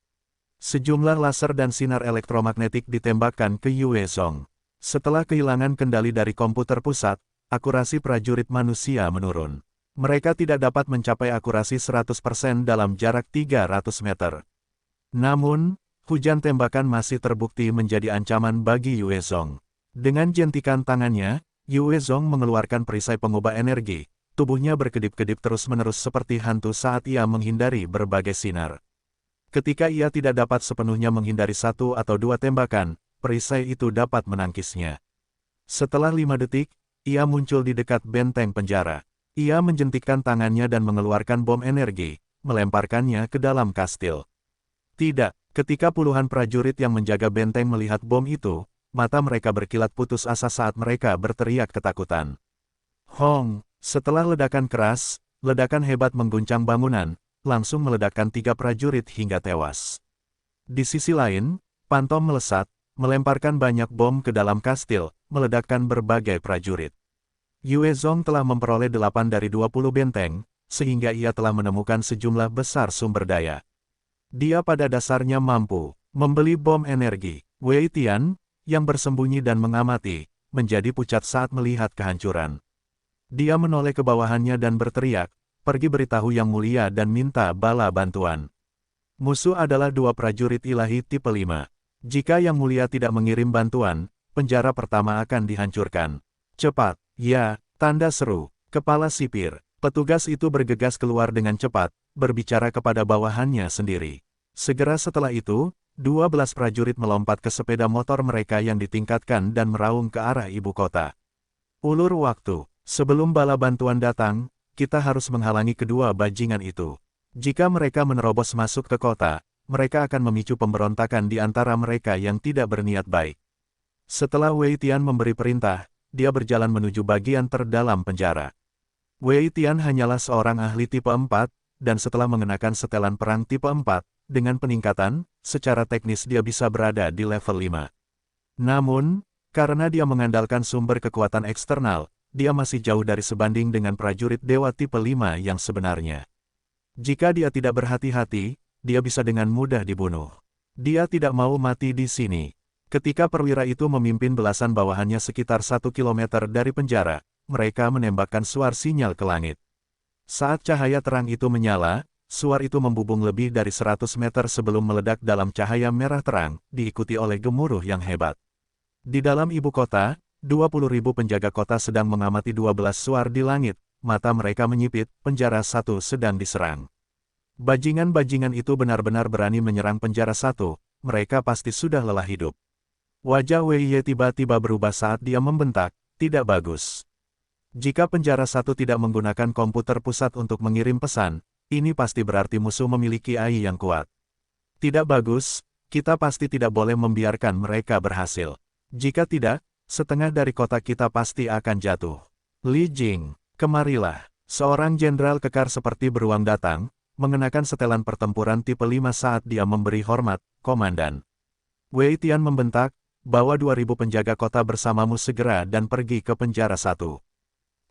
Sejumlah laser dan sinar elektromagnetik ditembakkan ke Yue Zong. Setelah kehilangan kendali dari komputer pusat, akurasi prajurit manusia menurun. Mereka tidak dapat mencapai akurasi 100% dalam jarak 300 meter. Namun, hujan tembakan masih terbukti menjadi ancaman bagi Yue Zong. Dengan jentikan tangannya, Yue Zong mengeluarkan perisai pengubah energi. Tubuhnya berkedip-kedip terus-menerus seperti hantu saat ia menghindari berbagai sinar. Ketika ia tidak dapat sepenuhnya menghindari satu atau dua tembakan, perisai itu dapat menangkisnya. Setelah 5 detik, ia muncul di dekat benteng penjara. Ia menjentikkan tangannya dan mengeluarkan bom energi, melemparkannya ke dalam kastil. Tidak, ketika puluhan prajurit yang menjaga benteng melihat bom itu, mata mereka berkilat putus asa saat mereka berteriak ketakutan. Hong! Setelah ledakan keras, ledakan hebat mengguncang bangunan, langsung meledakkan 3 prajurit hingga tewas. Di sisi lain, Pantom melesat, melemparkan banyak bom ke dalam kastil, meledakkan berbagai prajurit. Yue Zong telah memperoleh 8 dari 20 benteng, sehingga ia telah menemukan sejumlah besar sumber daya. Dia pada dasarnya mampu membeli bom energi. Wei Tian, yang bersembunyi dan mengamati, menjadi pucat saat melihat kehancuran. Dia menoleh ke bawahannya dan berteriak, "Pergi beritahu Yang Mulia dan minta bala bantuan." Musuh adalah 2 prajurit ilahi tipe 5. Jika Yang Mulia tidak mengirim bantuan, penjara pertama akan dihancurkan. "Cepat!" "Ya!" tanda seru. Kepala sipir. Petugas itu bergegas keluar dengan cepat, berbicara kepada bawahannya sendiri. Segera setelah itu, 12 prajurit melompat ke sepeda motor mereka yang ditingkatkan dan meraung ke arah ibu kota. Ulur waktu. Sebelum bala bantuan datang, kita harus menghalangi kedua bajingan itu. Jika mereka menerobos masuk ke kota, mereka akan memicu pemberontakan di antara mereka yang tidak berniat baik. Setelah Wei Tian memberi perintah, dia berjalan menuju bagian terdalam penjara. Wei Tian hanyalah seorang ahli tipe 4, dan setelah mengenakan setelan perang tipe 4, dengan peningkatan, secara teknis dia bisa berada di level 5. Namun, karena dia mengandalkan sumber kekuatan eksternal, dia masih jauh dari sebanding dengan prajurit dewa tipe 5 yang sebenarnya. Jika dia tidak berhati-hati, dia bisa dengan mudah dibunuh. Dia tidak mau mati di sini. Ketika perwira itu memimpin belasan bawahannya sekitar 1 kilometer dari penjara, mereka menembakkan suar sinyal ke langit. Saat cahaya terang itu menyala, suar itu membubung lebih dari 100 meter sebelum meledak dalam cahaya merah terang, diikuti oleh gemuruh yang hebat. Di dalam ibu kota, 20.000 penjaga kota sedang mengamati 12 suar di langit, mata mereka menyipit, penjara 1 sedang diserang. Bajingan-bajingan itu benar-benar berani menyerang penjara 1, mereka pasti sudah lelah hidup. Wajah Wei Ye tiba-tiba berubah saat dia membentak, "Tidak bagus. Jika penjara 1 tidak menggunakan komputer pusat untuk mengirim pesan, ini pasti berarti musuh memiliki AI yang kuat. Tidak bagus, kita pasti tidak boleh membiarkan mereka berhasil. Jika tidak, setengah dari kota kita pasti akan jatuh." "Li Jing, kemarilah." Seorang jenderal kekar seperti beruang datang, mengenakan setelan pertempuran tipe 5 saat dia memberi hormat, "Komandan." Wei Tian membentak, "Bawa 2.000 penjaga kota bersamamu segera dan pergi ke penjara 1.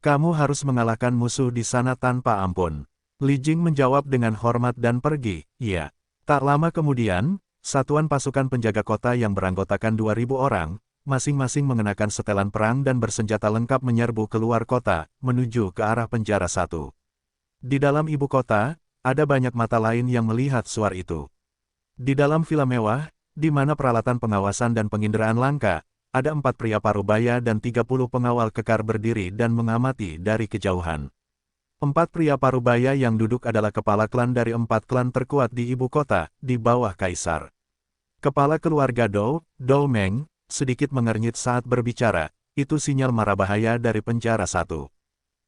Kamu harus mengalahkan musuh di sana tanpa ampun." Li Jing menjawab dengan hormat dan pergi, "Iya." Tak lama kemudian, satuan pasukan penjaga kota yang beranggotakan 2.000 orang, masing-masing mengenakan setelan perang dan bersenjata lengkap menyerbu keluar kota, menuju ke arah penjara 1. Di dalam ibu kota, ada banyak mata lain yang melihat suar itu. Di dalam villa mewah, di mana peralatan pengawasan dan penginderaan langka, ada 4 pria parubaya dan 30 pengawal kekar berdiri dan mengamati dari kejauhan. 4 pria parubaya yang duduk adalah kepala klan dari 4 klan terkuat di ibu kota, di bawah kaisar. Kepala keluarga Dou, Dou Meng, sedikit mengernyit saat berbicara, "Itu sinyal mara bahaya dari penjara 1.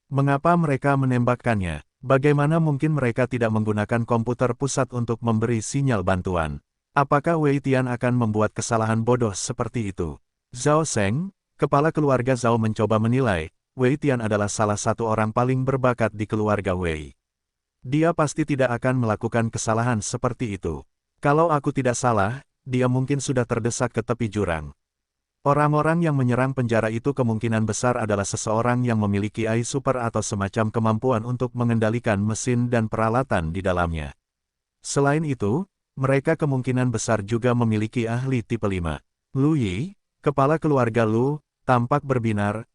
Mengapa mereka menembakkannya? Bagaimana mungkin mereka tidak menggunakan komputer pusat untuk memberi sinyal bantuan? Apakah Wei Tian akan membuat kesalahan bodoh seperti itu?" Zhao Seng, kepala keluarga Zhao mencoba menilai, Wei Tian adalah salah satu orang paling berbakat di keluarga Wei. Dia pasti tidak akan melakukan kesalahan seperti itu. Kalau aku tidak salah, dia mungkin sudah terdesak ke tepi jurang. Orang-orang yang menyerang penjara itu kemungkinan besar adalah seseorang yang memiliki AI super atau semacam kemampuan untuk mengendalikan mesin dan peralatan di dalamnya. Selain itu, mereka kemungkinan besar juga memiliki ahli tipe 5. "Lu Yi, Kepala keluarga Lu, tampak berbinar,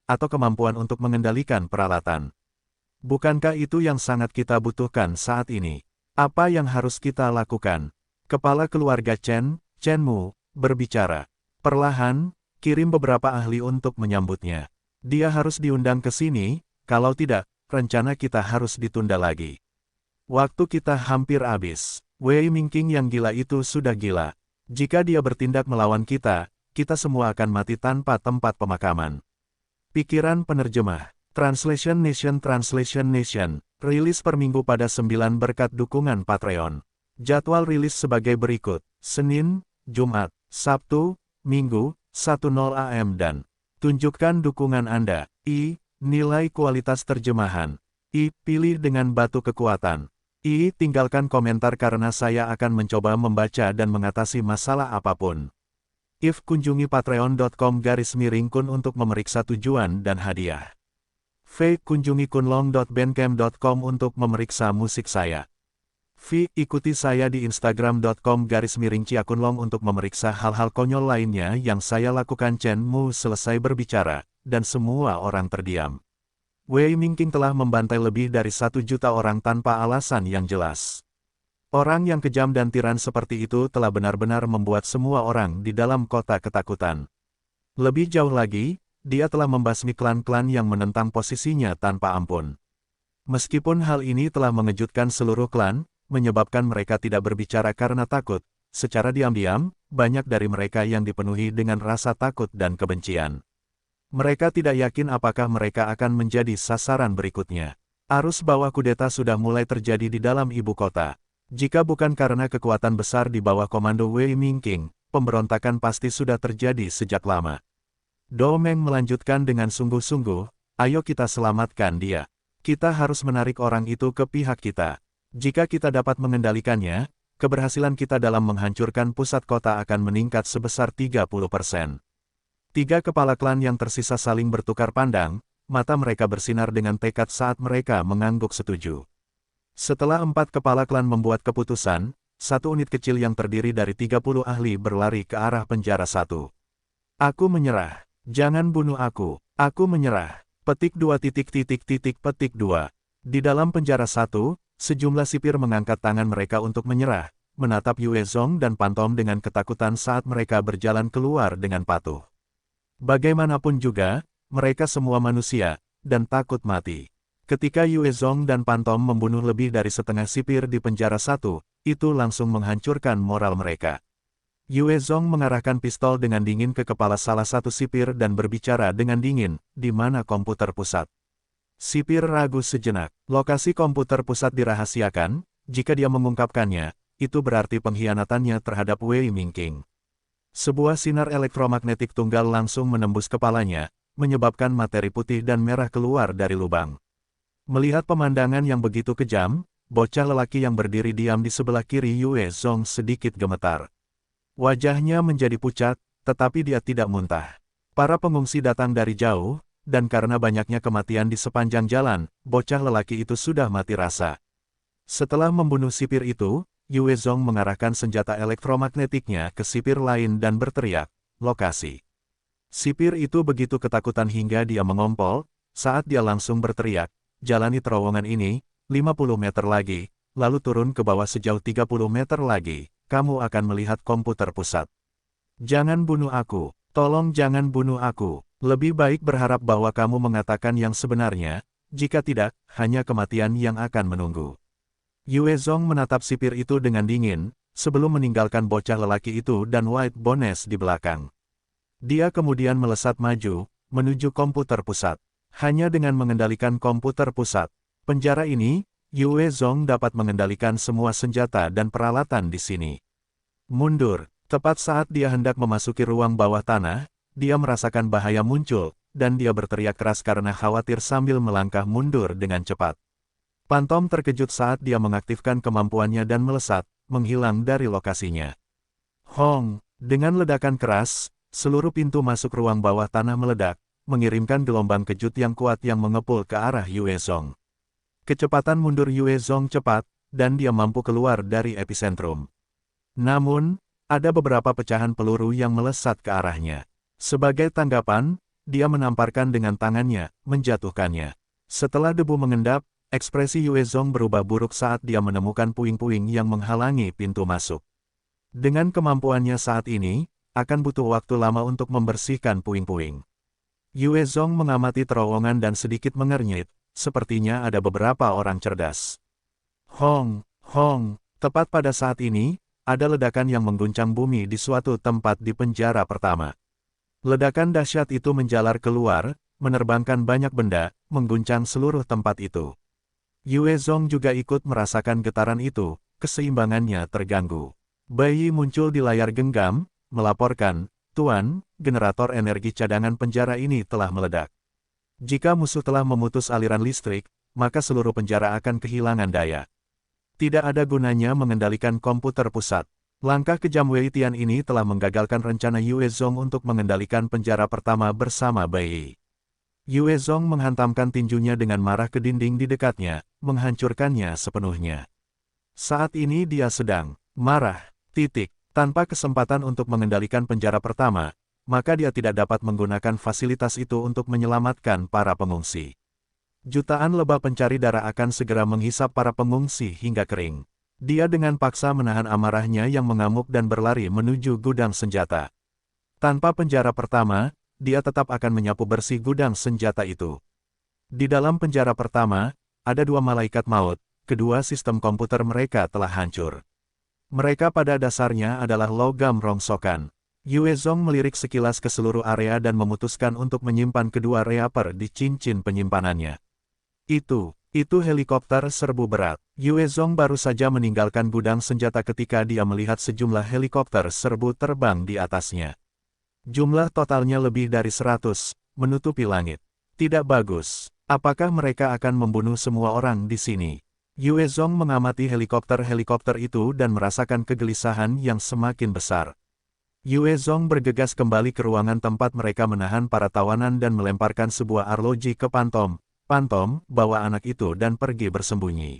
atau kemampuan untuk mengendalikan peralatan. Bukankah itu yang sangat kita butuhkan saat ini? Apa yang harus kita lakukan? Kepala keluarga Chen Mu, berbicara. Perlahan, kirim beberapa ahli untuk menyambutnya. Dia harus diundang ke sini, kalau tidak, rencana kita harus ditunda lagi. Waktu kita hampir habis. Wei Mingqing yang gila itu sudah gila. Jika dia bertindak melawan kita semua akan mati tanpa tempat pemakaman. Pikiran penerjemah. Translation Nation. Rilis per minggu pada 9 berkat dukungan Patreon. Jadwal rilis sebagai berikut. Senin, Jumat, Sabtu, Minggu, 10 AM dan tunjukkan dukungan Anda. Nilai kualitas terjemahan. Pilih dengan batu kekuatan. Tinggalkan komentar karena saya akan mencoba membaca dan mengatasi masalah apapun. Kunjungi patreon.com/kun untuk memeriksa tujuan dan hadiah. Kunjungi kunlong.bandcamp.com untuk memeriksa musik saya. Ikuti saya di instagram.com/ciakunlong untuk memeriksa hal-hal konyol lainnya yang saya lakukan. Chen Mu selesai berbicara, dan semua orang terdiam. Wei Mingqing telah membantai lebih dari 1 juta orang tanpa alasan yang jelas. Orang yang kejam dan tiran seperti itu telah benar-benar membuat semua orang di dalam kota ketakutan. Lebih jauh lagi, dia telah membasmi klan-klan yang menentang posisinya tanpa ampun. Meskipun hal ini telah mengejutkan seluruh klan, menyebabkan mereka tidak berbicara karena takut, secara diam-diam, banyak dari mereka yang dipenuhi dengan rasa takut dan kebencian. Mereka tidak yakin apakah mereka akan menjadi sasaran berikutnya. Arus bawah kudeta sudah mulai terjadi di dalam ibu kota. Jika bukan karena kekuatan besar di bawah komando Wei Mingqing, pemberontakan pasti sudah terjadi sejak lama. Do Meng melanjutkan dengan sungguh-sungguh, ayo kita selamatkan dia. Kita harus menarik orang itu ke pihak kita. Jika kita dapat mengendalikannya, keberhasilan kita dalam menghancurkan pusat kota akan meningkat sebesar 30%. 3 kepala klan yang tersisa saling bertukar pandang, mata mereka bersinar dengan tekad saat mereka mengangguk setuju. Setelah 4 kepala klan membuat keputusan, 1 unit kecil yang terdiri dari 30 ahli berlari ke arah penjara 1. Aku menyerah. Jangan bunuh aku. Aku menyerah. Petik 2. Petik 2. Di dalam penjara 1, sejumlah sipir mengangkat tangan mereka untuk menyerah, menatap Yue Zong dan Pantom dengan ketakutan saat mereka berjalan keluar dengan patuh. Bagaimanapun juga, mereka semua manusia, dan takut mati. Ketika Yue Zong dan Pantom membunuh lebih dari setengah sipir di penjara 1, itu langsung menghancurkan moral mereka. Yue Zong mengarahkan pistol dengan dingin ke kepala salah satu sipir dan berbicara dengan dingin, di mana komputer pusat. Sipir ragu sejenak. Lokasi komputer pusat dirahasiakan, jika dia mengungkapkannya, itu berarti pengkhianatannya terhadap Wei Mingqing. Sebuah sinar elektromagnetik tunggal langsung menembus kepalanya, menyebabkan materi putih dan merah keluar dari lubang. Melihat pemandangan yang begitu kejam, bocah lelaki yang berdiri diam di sebelah kiri Yue Zong sedikit gemetar. Wajahnya menjadi pucat, tetapi dia tidak muntah. Para pengungsi datang dari jauh, dan karena banyaknya kematian di sepanjang jalan, bocah lelaki itu sudah mati rasa. Setelah membunuh sipir itu, Yue Zong mengarahkan senjata elektromagnetiknya ke sipir lain dan berteriak, "Lokasi." Sipir itu begitu ketakutan hingga dia mengompol, saat dia langsung berteriak, "Jalani terowongan ini, 50 meter lagi, lalu turun ke bawah sejauh 30 meter lagi, kamu akan melihat komputer pusat. Jangan bunuh aku, tolong jangan bunuh aku, lebih baik berharap bahwa kamu mengatakan yang sebenarnya, jika tidak, hanya kematian yang akan menunggu." Yue Zong menatap sipir itu dengan dingin, sebelum meninggalkan bocah lelaki itu dan White Bones di belakang. Dia kemudian melesat maju, menuju komputer pusat. Hanya dengan mengendalikan komputer pusat, penjara ini, Yue Zong dapat mengendalikan semua senjata dan peralatan di sini. Mundur, tepat saat dia hendak memasuki ruang bawah tanah, dia merasakan bahaya muncul, dan dia berteriak keras karena khawatir sambil melangkah mundur dengan cepat. Pantom terkejut saat dia mengaktifkan kemampuannya dan melesat, menghilang dari lokasinya. Hong, dengan ledakan keras, seluruh pintu masuk ruang bawah tanah meledak, mengirimkan gelombang kejut yang kuat yang mengepul ke arah Yue Zong. Kecepatan mundur Yue Zong cepat, dan dia mampu keluar dari epicentrum. Namun, Ada beberapa pecahan peluru yang melesat ke arahnya. Sebagai tanggapan, dia menamparkan dengan tangannya, menjatuhkannya. Setelah debu mengendap, ekspresi Yue Zong berubah buruk saat dia menemukan puing-puing yang menghalangi pintu masuk. Dengan kemampuannya saat ini, akan butuh waktu lama untuk membersihkan puing-puing. Yue Zong mengamati terowongan dan sedikit mengernyit, sepertinya ada beberapa orang cerdas. Hong, Hong, tepat pada saat ini, ada ledakan yang mengguncang bumi di suatu tempat di penjara pertama. Ledakan dahsyat itu menjalar keluar, menerbangkan banyak benda, mengguncang seluruh tempat itu. Yue Zong juga ikut merasakan getaran itu, keseimbangannya terganggu. Bai Yi muncul di layar genggam, melaporkan, "Tuan, generator energi cadangan penjara ini telah meledak. Jika musuh telah memutus aliran listrik, maka seluruh penjara akan kehilangan daya. Tidak ada gunanya mengendalikan komputer pusat." Langkah kejam Wei Tian ini telah menggagalkan rencana Yue Zong untuk mengendalikan penjara pertama bersama Bai Yi. Yue Zong menghantamkan tinjunya dengan marah ke dinding di dekatnya, menghancurkannya sepenuhnya. Saat ini dia sedang marah. Tanpa kesempatan untuk mengendalikan penjara pertama, maka dia tidak dapat menggunakan fasilitas itu untuk menyelamatkan para pengungsi. Jutaan lebah pencari darah akan segera menghisap para pengungsi hingga kering. Dia dengan paksa menahan amarahnya yang mengamuk dan berlari menuju gudang senjata. Tanpa penjara pertama, dia tetap akan menyapu bersih gudang senjata itu. Di dalam penjara pertama, ada dua malaikat maut, kedua sistem komputer mereka telah hancur. Mereka pada dasarnya adalah logam rongsokan. Yue Zong melirik sekilas ke seluruh area dan memutuskan untuk menyimpan kedua reaper di cincin penyimpanannya. Itu helikopter serbu berat. Yue Zong baru saja meninggalkan gudang senjata ketika dia melihat sejumlah helikopter serbu terbang di atasnya. Jumlah totalnya lebih dari 100, menutupi langit. Tidak bagus. Apakah mereka akan membunuh semua orang di sini? Yue Zong mengamati helikopter-helikopter itu dan merasakan kegelisahan yang semakin besar. Yue Zong bergegas kembali ke ruangan tempat mereka menahan para tawanan dan melemparkan sebuah arloji ke Pantom. Pantom, bawa anak itu dan pergi bersembunyi.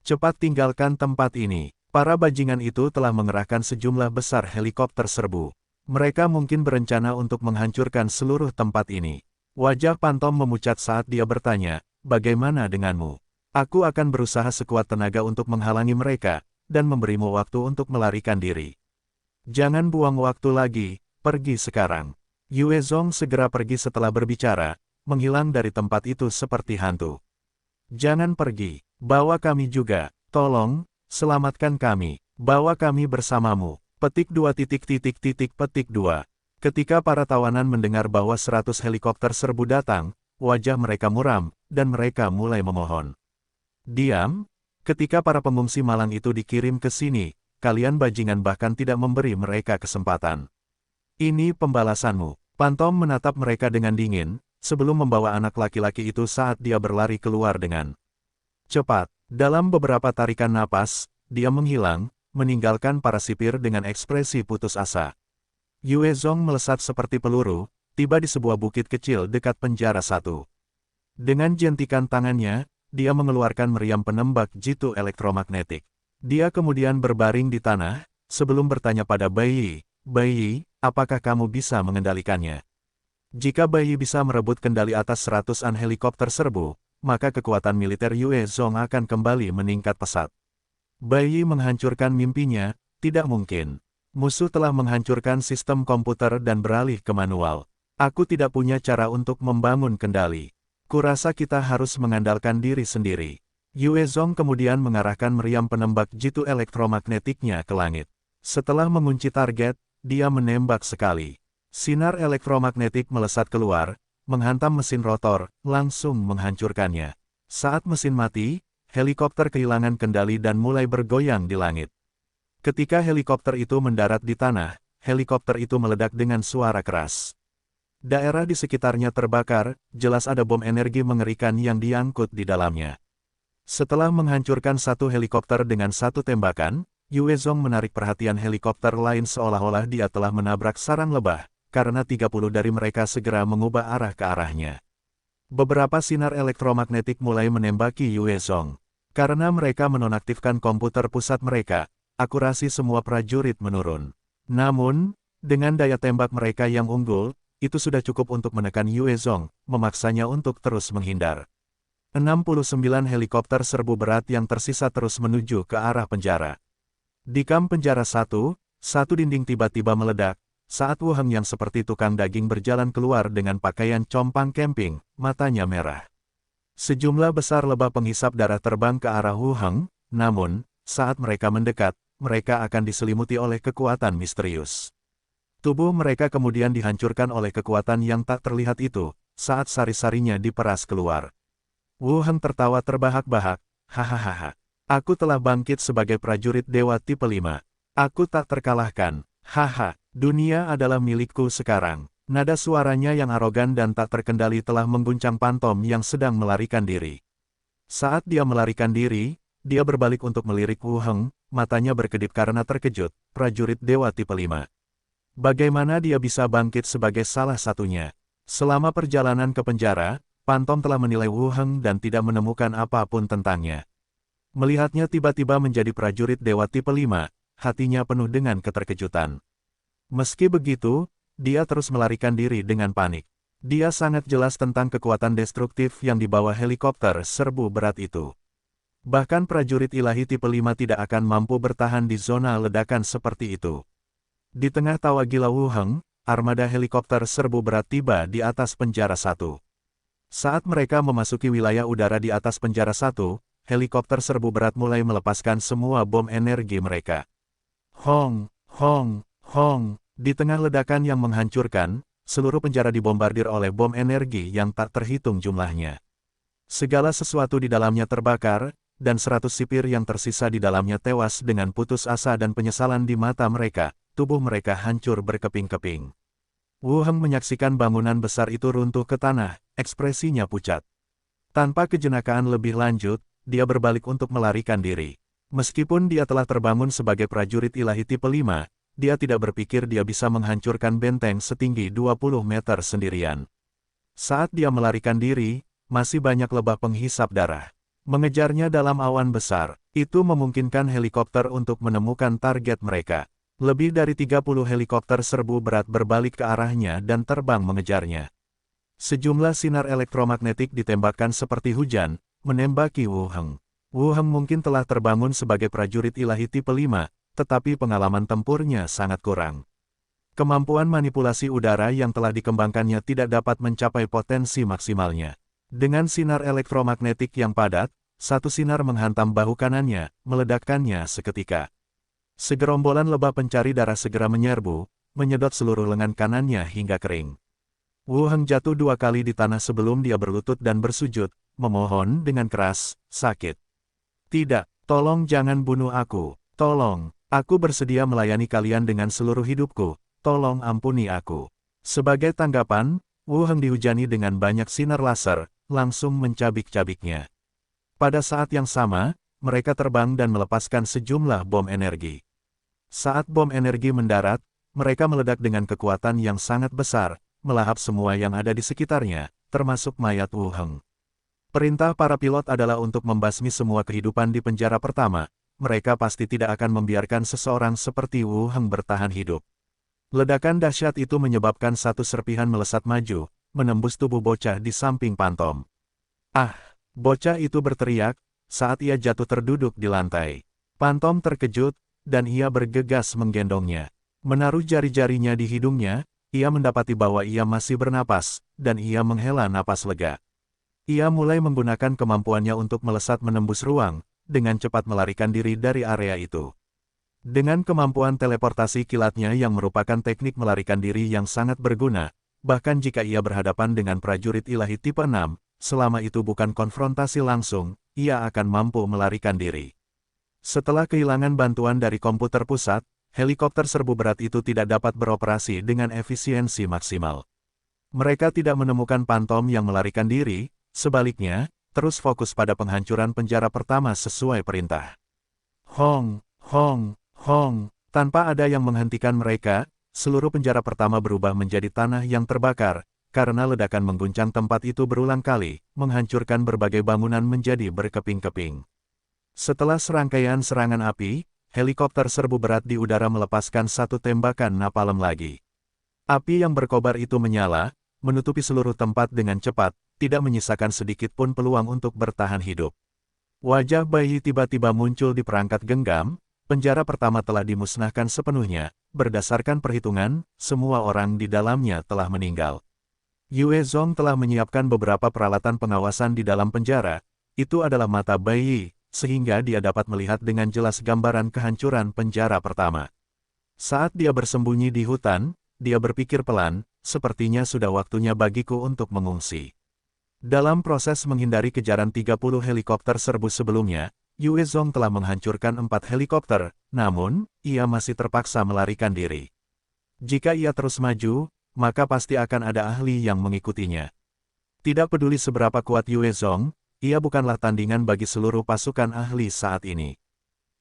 Cepat tinggalkan tempat ini. Para bajingan itu telah mengerahkan sejumlah besar helikopter serbu. Mereka mungkin berencana untuk menghancurkan seluruh tempat ini. Wajah Pantom memucat saat dia bertanya, "Bagaimana denganmu?" "Aku akan berusaha sekuat tenaga untuk menghalangi mereka, dan memberimu waktu untuk melarikan diri. Jangan buang waktu lagi, pergi sekarang." Yue Zong segera pergi setelah berbicara, menghilang dari tempat itu seperti hantu. "Jangan pergi, bawa kami juga, tolong, selamatkan kami, bawa kami bersamamu." Petik 2. Ketika para tawanan mendengar bahwa 100 helikopter serbu datang, wajah mereka muram, dan mereka mulai memohon. "Diam, ketika para pengungsi malang itu dikirim ke sini, kalian bajingan bahkan tidak memberi mereka kesempatan. Ini pembalasanmu." Pantom menatap mereka dengan dingin, sebelum membawa anak laki-laki itu saat dia berlari keluar dengan cepat. Dalam beberapa tarikan napas, dia menghilang, meninggalkan para sipir dengan ekspresi putus asa. Yue Zong melesat seperti peluru, tiba di sebuah bukit kecil dekat penjara 1. Dengan jentikan tangannya, dia mengeluarkan meriam penembak jitu elektromagnetik. Dia kemudian berbaring di tanah, sebelum bertanya pada Bai Yi, "Bai Yi, apakah kamu bisa mengendalikannya?" Jika Bai Yi bisa merebut kendali atas 100-an helikopter serbu, maka kekuatan militer Yue Zong akan kembali meningkat pesat. Bai Yi menghancurkan mimpinya, tidak mungkin. Musuh telah menghancurkan sistem komputer dan beralih ke manual. Aku tidak punya cara untuk membangun kendali. Kurasa kita harus mengandalkan diri sendiri. Yue Zong kemudian mengarahkan meriam penembak jitu elektromagnetiknya ke langit. Setelah mengunci target, dia menembak sekali. Sinar elektromagnetik melesat keluar, menghantam mesin rotor, langsung menghancurkannya. Saat mesin mati, helikopter kehilangan kendali dan mulai bergoyang di langit. Ketika helikopter itu mendarat di tanah, helikopter itu meledak dengan suara keras. Daerah di sekitarnya terbakar, jelas ada bom energi mengerikan yang diangkut di dalamnya. Setelah menghancurkan satu helikopter dengan satu tembakan, Yue Zong menarik perhatian helikopter lain seolah-olah dia telah menabrak sarang lebah, karena 30 dari mereka segera mengubah arah ke arahnya. Beberapa sinar elektromagnetik mulai menembaki Yue Zong. Karena mereka menonaktifkan komputer pusat mereka, akurasi semua prajurit menurun. Namun, dengan daya tembak mereka yang unggul, itu sudah cukup untuk menekan Yue Zong, memaksanya untuk terus menghindar. 69 helikopter serbu berat yang tersisa terus menuju ke arah penjara. Di kamp penjara satu dinding tiba-tiba meledak, saat Wu Heng yang seperti tukang daging berjalan keluar dengan pakaian compang camping, matanya merah. Sejumlah besar lebah penghisap darah terbang ke arah Wu Heng, namun, saat mereka mendekat, mereka akan diselimuti oleh kekuatan misterius. Tubuh mereka kemudian dihancurkan oleh kekuatan yang tak terlihat itu, saat sari-sarinya diperas keluar. Wu Heng tertawa terbahak-bahak, hahaha. Aku telah bangkit sebagai prajurit dewa tipe 5. Aku tak terkalahkan, haha. Dunia adalah milikku sekarang. Nada suaranya yang arogan dan tak terkendali telah mengguncang Pantom yang sedang melarikan diri. Saat dia melarikan diri, dia berbalik untuk melirik Wu Heng, matanya berkedip karena terkejut, prajurit dewa tipe 5. Bagaimana dia bisa bangkit sebagai salah satunya? Selama perjalanan ke penjara, Pantom telah menilai Wu Heng dan tidak menemukan apapun tentangnya. Melihatnya tiba-tiba menjadi prajurit dewa tipe 5, hatinya penuh dengan keterkejutan. Meski begitu, dia terus melarikan diri dengan panik. Dia sangat jelas tentang kekuatan destruktif yang dibawa helikopter serbu berat itu. Bahkan prajurit ilahi tipe 5 tidak akan mampu bertahan di zona ledakan seperti itu. Di tengah tawa gila Wu Heng, armada helikopter serbu berat tiba di atas penjara 1. Saat mereka memasuki wilayah udara di atas penjara 1, helikopter serbu berat mulai melepaskan semua bom energi mereka. Hong, hong, hong, di tengah ledakan yang menghancurkan, seluruh penjara dibombardir oleh bom energi yang tak terhitung jumlahnya. Segala sesuatu di dalamnya terbakar, dan 100 sipir yang tersisa di dalamnya tewas dengan putus asa dan penyesalan di mata mereka. Tubuh mereka hancur berkeping-keping. Wu Heng menyaksikan bangunan besar itu runtuh ke tanah, ekspresinya pucat. Tanpa kejenakaan lebih lanjut, dia berbalik untuk melarikan diri. Meskipun dia telah terbangun sebagai prajurit ilahi tipe 5, dia tidak berpikir dia bisa menghancurkan benteng setinggi 20 meter sendirian. Saat dia melarikan diri, masih banyak lebah penghisap darah mengejarnya dalam awan besar. Itu memungkinkan helikopter untuk menemukan target mereka. Lebih dari 30 helikopter serbu berat berbalik ke arahnya dan terbang mengejarnya. Sejumlah sinar elektromagnetik ditembakkan seperti hujan, menembaki Wu Heng. Wu Heng mungkin telah terbangun sebagai prajurit ilahi tipe 5, tetapi pengalaman tempurnya sangat kurang. Kemampuan manipulasi udara yang telah dikembangkannya tidak dapat mencapai potensi maksimalnya. Dengan sinar elektromagnetik yang padat, satu sinar menghantam bahu kanannya, meledakkannya seketika. Segerombolan lebah pencari darah segera menyerbu, menyedot seluruh lengan kanannya hingga kering. Wu Heng jatuh 2 kali di tanah sebelum dia berlutut dan bersujud, memohon dengan keras, sakit. Tidak, tolong jangan bunuh aku, tolong, aku bersedia melayani kalian dengan seluruh hidupku, tolong ampuni aku. Sebagai tanggapan, Wu Heng dihujani dengan banyak sinar laser, langsung mencabik-cabiknya. Pada saat yang sama, mereka terbang dan melepaskan sejumlah bom energi. Saat bom energi mendarat, mereka meledak dengan kekuatan yang sangat besar, melahap semua yang ada di sekitarnya, termasuk mayat Wu Heng. Perintah para pilot adalah untuk membasmi semua kehidupan di penjara pertama. Mereka pasti tidak akan membiarkan seseorang seperti Wu Heng bertahan hidup. Ledakan dahsyat itu menyebabkan satu serpihan melesat maju, menembus tubuh bocah di samping Pantom. Ah! Bocah itu berteriak, saat ia jatuh terduduk di lantai. Pantom terkejut, dan ia bergegas menggendongnya. Menaruh jari-jarinya di hidungnya, ia mendapati bahwa ia masih bernapas, dan ia menghela napas lega. Ia mulai menggunakan kemampuannya untuk melesat menembus ruang, dengan cepat melarikan diri dari area itu. Dengan kemampuan teleportasi kilatnya yang merupakan teknik melarikan diri yang sangat berguna, bahkan jika ia berhadapan dengan prajurit ilahi tipe 6, selama itu bukan konfrontasi langsung, ia akan mampu melarikan diri. Setelah kehilangan bantuan dari komputer pusat, helikopter serbu berat itu tidak dapat beroperasi dengan efisiensi maksimal. Mereka tidak menemukan Pantom yang melarikan diri, sebaliknya, terus fokus pada penghancuran penjara pertama sesuai perintah. Hong, hong, hong, tanpa ada yang menghentikan mereka, seluruh penjara pertama berubah menjadi tanah yang terbakar, karena ledakan mengguncang tempat itu berulang kali, menghancurkan berbagai bangunan menjadi berkeping-keping. Setelah serangkaian serangan api, helikopter serbu berat di udara melepaskan satu tembakan napalm lagi. Api yang berkobar itu menyala, menutupi seluruh tempat dengan cepat, tidak menyisakan sedikit pun peluang untuk bertahan hidup. Wajah bayi tiba-tiba muncul di perangkat genggam, penjara pertama telah dimusnahkan sepenuhnya, berdasarkan perhitungan, semua orang di dalamnya telah meninggal. Yue Zong telah menyiapkan beberapa peralatan pengawasan di dalam penjara, itu adalah mata bayi, sehingga dia dapat melihat dengan jelas gambaran kehancuran penjara pertama. Saat dia bersembunyi di hutan, dia berpikir pelan, sepertinya sudah waktunya bagiku untuk mengungsi. Dalam proses menghindari kejaran 30 helikopter serbu sebelumnya, Yue Zong telah menghancurkan 4 helikopter, namun, ia masih terpaksa melarikan diri. Jika ia terus maju, maka pasti akan ada ahli yang mengikutinya. Tidak peduli seberapa kuat Yue Zong, ia bukanlah tandingan bagi seluruh pasukan ahli saat ini.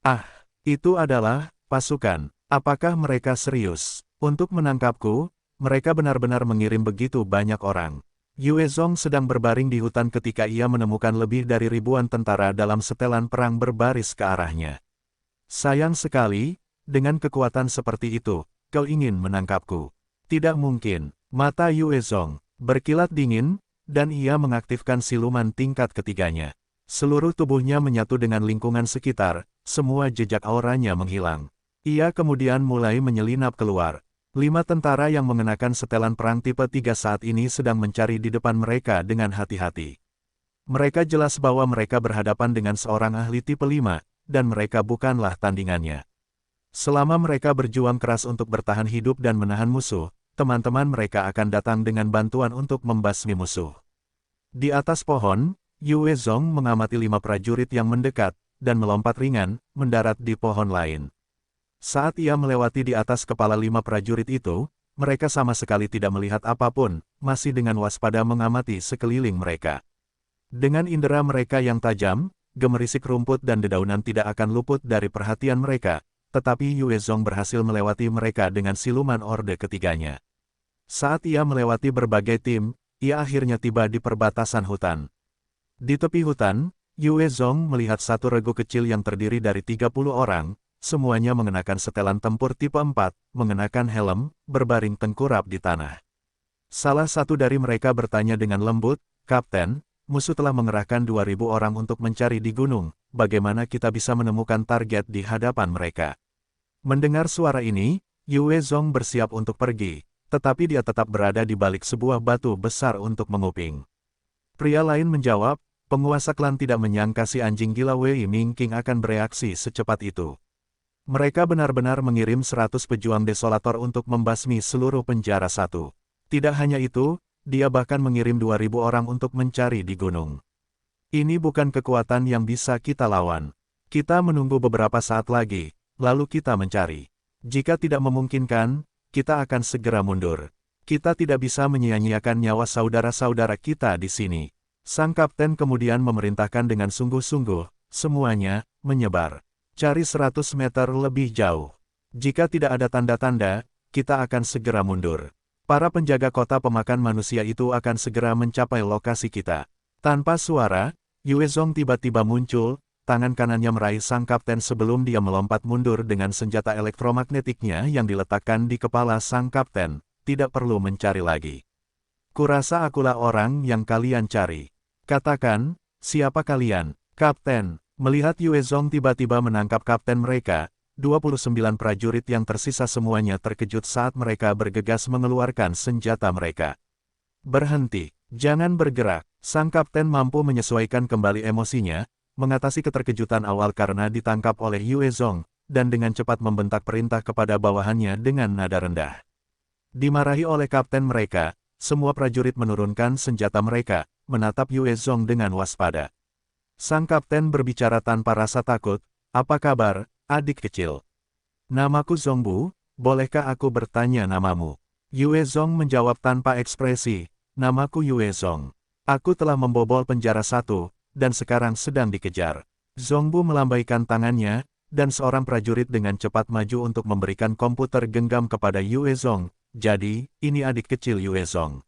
Ah, itu adalah pasukan. Apakah mereka serius? Untuk menangkapku, mereka benar-benar mengirim begitu banyak orang. Yue Zong sedang berbaring di hutan ketika ia menemukan lebih dari ribuan tentara dalam setelan perang berbaris ke arahnya. Sayang sekali, dengan kekuatan seperti itu, kau ingin menangkapku. Tidak mungkin. Mata Yue Zong berkilat dingin, dan ia mengaktifkan siluman tingkat ketiganya. Seluruh tubuhnya menyatu dengan lingkungan sekitar, semua jejak auranya menghilang. Ia kemudian mulai menyelinap keluar. 5 tentara yang mengenakan setelan perang tipe 3 saat ini sedang mencari di depan mereka dengan hati-hati. Mereka jelas bahwa mereka berhadapan dengan seorang ahli tipe 5, dan mereka bukanlah tandingannya. Selama mereka berjuang keras untuk bertahan hidup dan menahan musuh, teman-teman mereka akan datang dengan bantuan untuk membasmi musuh. Di atas pohon, Yue Zong mengamati 5 prajurit yang mendekat, dan melompat ringan, mendarat di pohon lain. Saat ia melewati di atas kepala 5 prajurit itu, mereka sama sekali tidak melihat apapun, masih dengan waspada mengamati sekeliling mereka. Dengan indera mereka yang tajam, gemerisik rumput dan dedaunan tidak akan luput dari perhatian mereka, tetapi Yue Zong berhasil melewati mereka dengan siluman orde ketiganya. Saat ia melewati berbagai tim, ia akhirnya tiba di perbatasan hutan. Di tepi hutan, Yue Zong melihat satu regu kecil yang terdiri dari 30 orang, semuanya mengenakan setelan tempur tipe 4, mengenakan helm, berbaring tengkurap di tanah. Salah satu dari mereka bertanya dengan lembut, "Kapten, musuh telah mengerahkan 2.000 orang untuk mencari di gunung, bagaimana kita bisa menemukan target di hadapan mereka?" Mendengar suara ini, Yue Zong bersiap untuk pergi, tetapi dia tetap berada di balik sebuah batu besar untuk menguping. Pria lain menjawab, "Penguasa klan tidak menyangka si anjing gila Wei Mingqing akan bereaksi secepat itu. Mereka benar-benar mengirim 100 pejuang desolator untuk membasmi seluruh penjara satu. Tidak hanya itu, dia bahkan mengirim 2.000 orang untuk mencari di gunung. Ini bukan kekuatan yang bisa kita lawan. Kita menunggu beberapa saat lagi, lalu kita mencari. Jika tidak memungkinkan, kita akan segera mundur. Kita tidak bisa menyia-nyiakan nyawa saudara-saudara kita di sini." Sang kapten kemudian memerintahkan dengan sungguh-sungguh, "Semuanya, menyebar. Cari 100 meter lebih jauh. Jika tidak ada tanda-tanda, kita akan segera mundur. Para penjaga kota pemakan manusia itu akan segera mencapai lokasi kita." Tanpa suara, Yue Zong tiba-tiba muncul, tangan kanannya meraih sang kapten sebelum dia melompat mundur dengan senjata elektromagnetiknya yang diletakkan di kepala sang kapten. "Tidak perlu mencari lagi. Kurasa akulah orang yang kalian cari. Katakan, siapa kalian?" "Kapten." Melihat Yue Zong tiba-tiba menangkap kapten mereka, 29 prajurit yang tersisa semuanya terkejut saat mereka bergegas mengeluarkan senjata mereka. "Berhenti, jangan bergerak." Sang kapten mampu menyesuaikan kembali emosinya, mengatasi keterkejutan awal karena ditangkap oleh Yue Zong, dan dengan cepat membentak perintah kepada bawahannya dengan nada rendah. Dimarahi oleh kapten mereka, semua prajurit menurunkan senjata mereka, menatap Yue Zong dengan waspada. Sang kapten berbicara tanpa rasa takut, "Apa kabar, adik kecil? Namaku Zongbu, bolehkah aku bertanya namamu?" Yue Zong menjawab tanpa ekspresi, "Namaku Yue Zong. Aku telah membobol penjara satu, dan sekarang sedang dikejar." Zongbu melambaikan tangannya, dan seorang prajurit dengan cepat maju untuk memberikan komputer genggam kepada Yue Zong. "Jadi, ini adik kecil Yue Zong.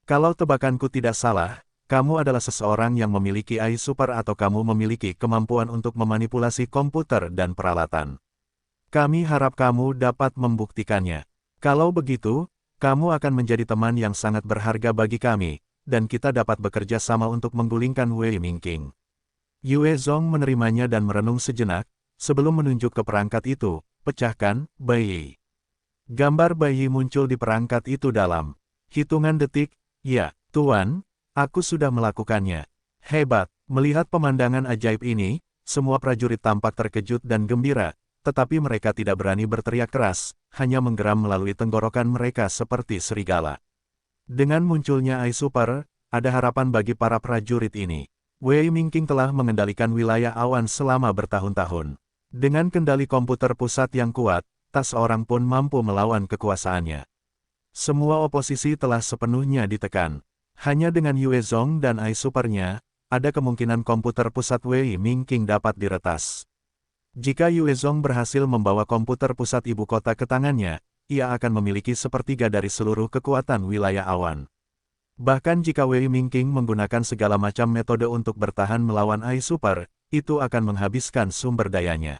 Kalau tebakanku tidak salah, kamu adalah seseorang yang memiliki AI super atau kamu memiliki kemampuan untuk memanipulasi komputer dan peralatan." Kami harap kamu dapat membuktikannya. Kalau begitu, kamu akan menjadi teman yang sangat berharga bagi kami, dan kita dapat bekerja sama untuk menggulingkan Wei Mingqing. Yue Zong menerimanya dan merenung sejenak, sebelum menunjuk ke perangkat itu, pecahkan, bayi. Gambar bayi muncul di perangkat itu dalam hitungan detik. Ya, Tuan, aku sudah melakukannya. Hebat, melihat pemandangan ajaib ini, semua prajurit tampak terkejut dan gembira, tetapi mereka tidak berani berteriak keras, hanya menggeram melalui tenggorokan mereka seperti serigala. Dengan munculnya Ai Super, ada harapan bagi para prajurit ini. Wei Mingqing telah mengendalikan wilayah awan selama bertahun-tahun. Dengan kendali komputer pusat yang kuat, tak seorang pun mampu melawan kekuasaannya. Semua oposisi telah sepenuhnya ditekan. Hanya dengan Yue Zong dan Ai Supernya, ada kemungkinan komputer pusat Wei Mingqing dapat diretas. Jika Yue Zong berhasil membawa komputer pusat ibu kota ke tangannya, ia akan memiliki sepertiga dari seluruh kekuatan wilayah awan. Bahkan jika Wei Mingqing menggunakan segala macam metode untuk bertahan melawan Ai Super, itu akan menghabiskan sumber dayanya.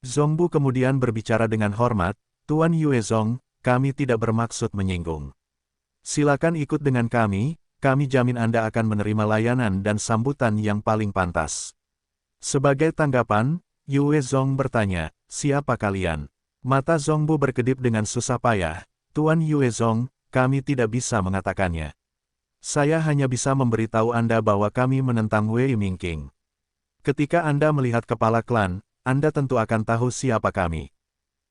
Zongbu kemudian berbicara dengan hormat, Tuan Yue Zong, kami tidak bermaksud menyinggung. Silakan ikut dengan kami jamin Anda akan menerima layanan dan sambutan yang paling pantas. Sebagai tanggapan, Yue Zong bertanya, siapa kalian? Mata Zongbu berkedip dengan susah payah, Tuan Yue Zong, kami tidak bisa mengatakannya. Saya hanya bisa memberitahu Anda bahwa kami menentang Wei Mingqing. Ketika Anda melihat kepala klan, Anda tentu akan tahu siapa kami.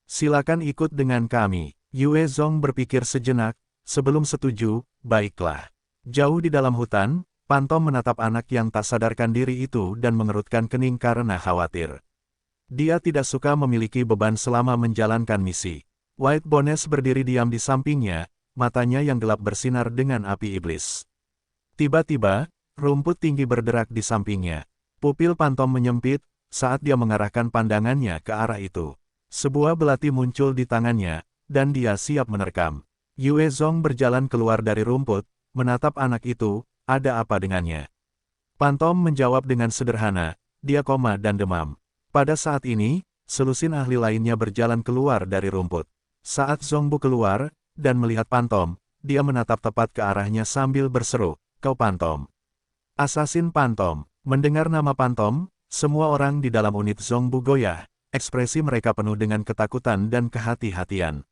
Silakan ikut dengan kami. Yue Zong berpikir sejenak, sebelum setuju, baiklah. Jauh di dalam hutan, Pantom menatap anak yang tak sadarkan diri itu dan mengerutkan kening karena khawatir. Dia tidak suka memiliki beban selama menjalankan misi. White Bones berdiri diam di sampingnya, matanya yang gelap bersinar dengan api iblis. Tiba-tiba, rumput tinggi berderak di sampingnya. Pupil Pantom menyempit, saat dia mengarahkan pandangannya ke arah itu. Sebuah belati muncul di tangannya, dan dia siap menerkam. Yue Zong berjalan keluar dari rumput, menatap anak itu, ada apa dengannya? Pantom menjawab dengan sederhana, dia koma dan demam. Pada saat ini, selusin ahli lainnya berjalan keluar dari rumput. Saat Zongbu keluar, dan melihat Pantom, dia menatap tepat ke arahnya sambil berseru, kau Pantom. Asasin Pantom. Mendengar nama Pantom, semua orang di dalam unit Zongbu goyah, ekspresi mereka penuh dengan ketakutan dan kehati-hatian.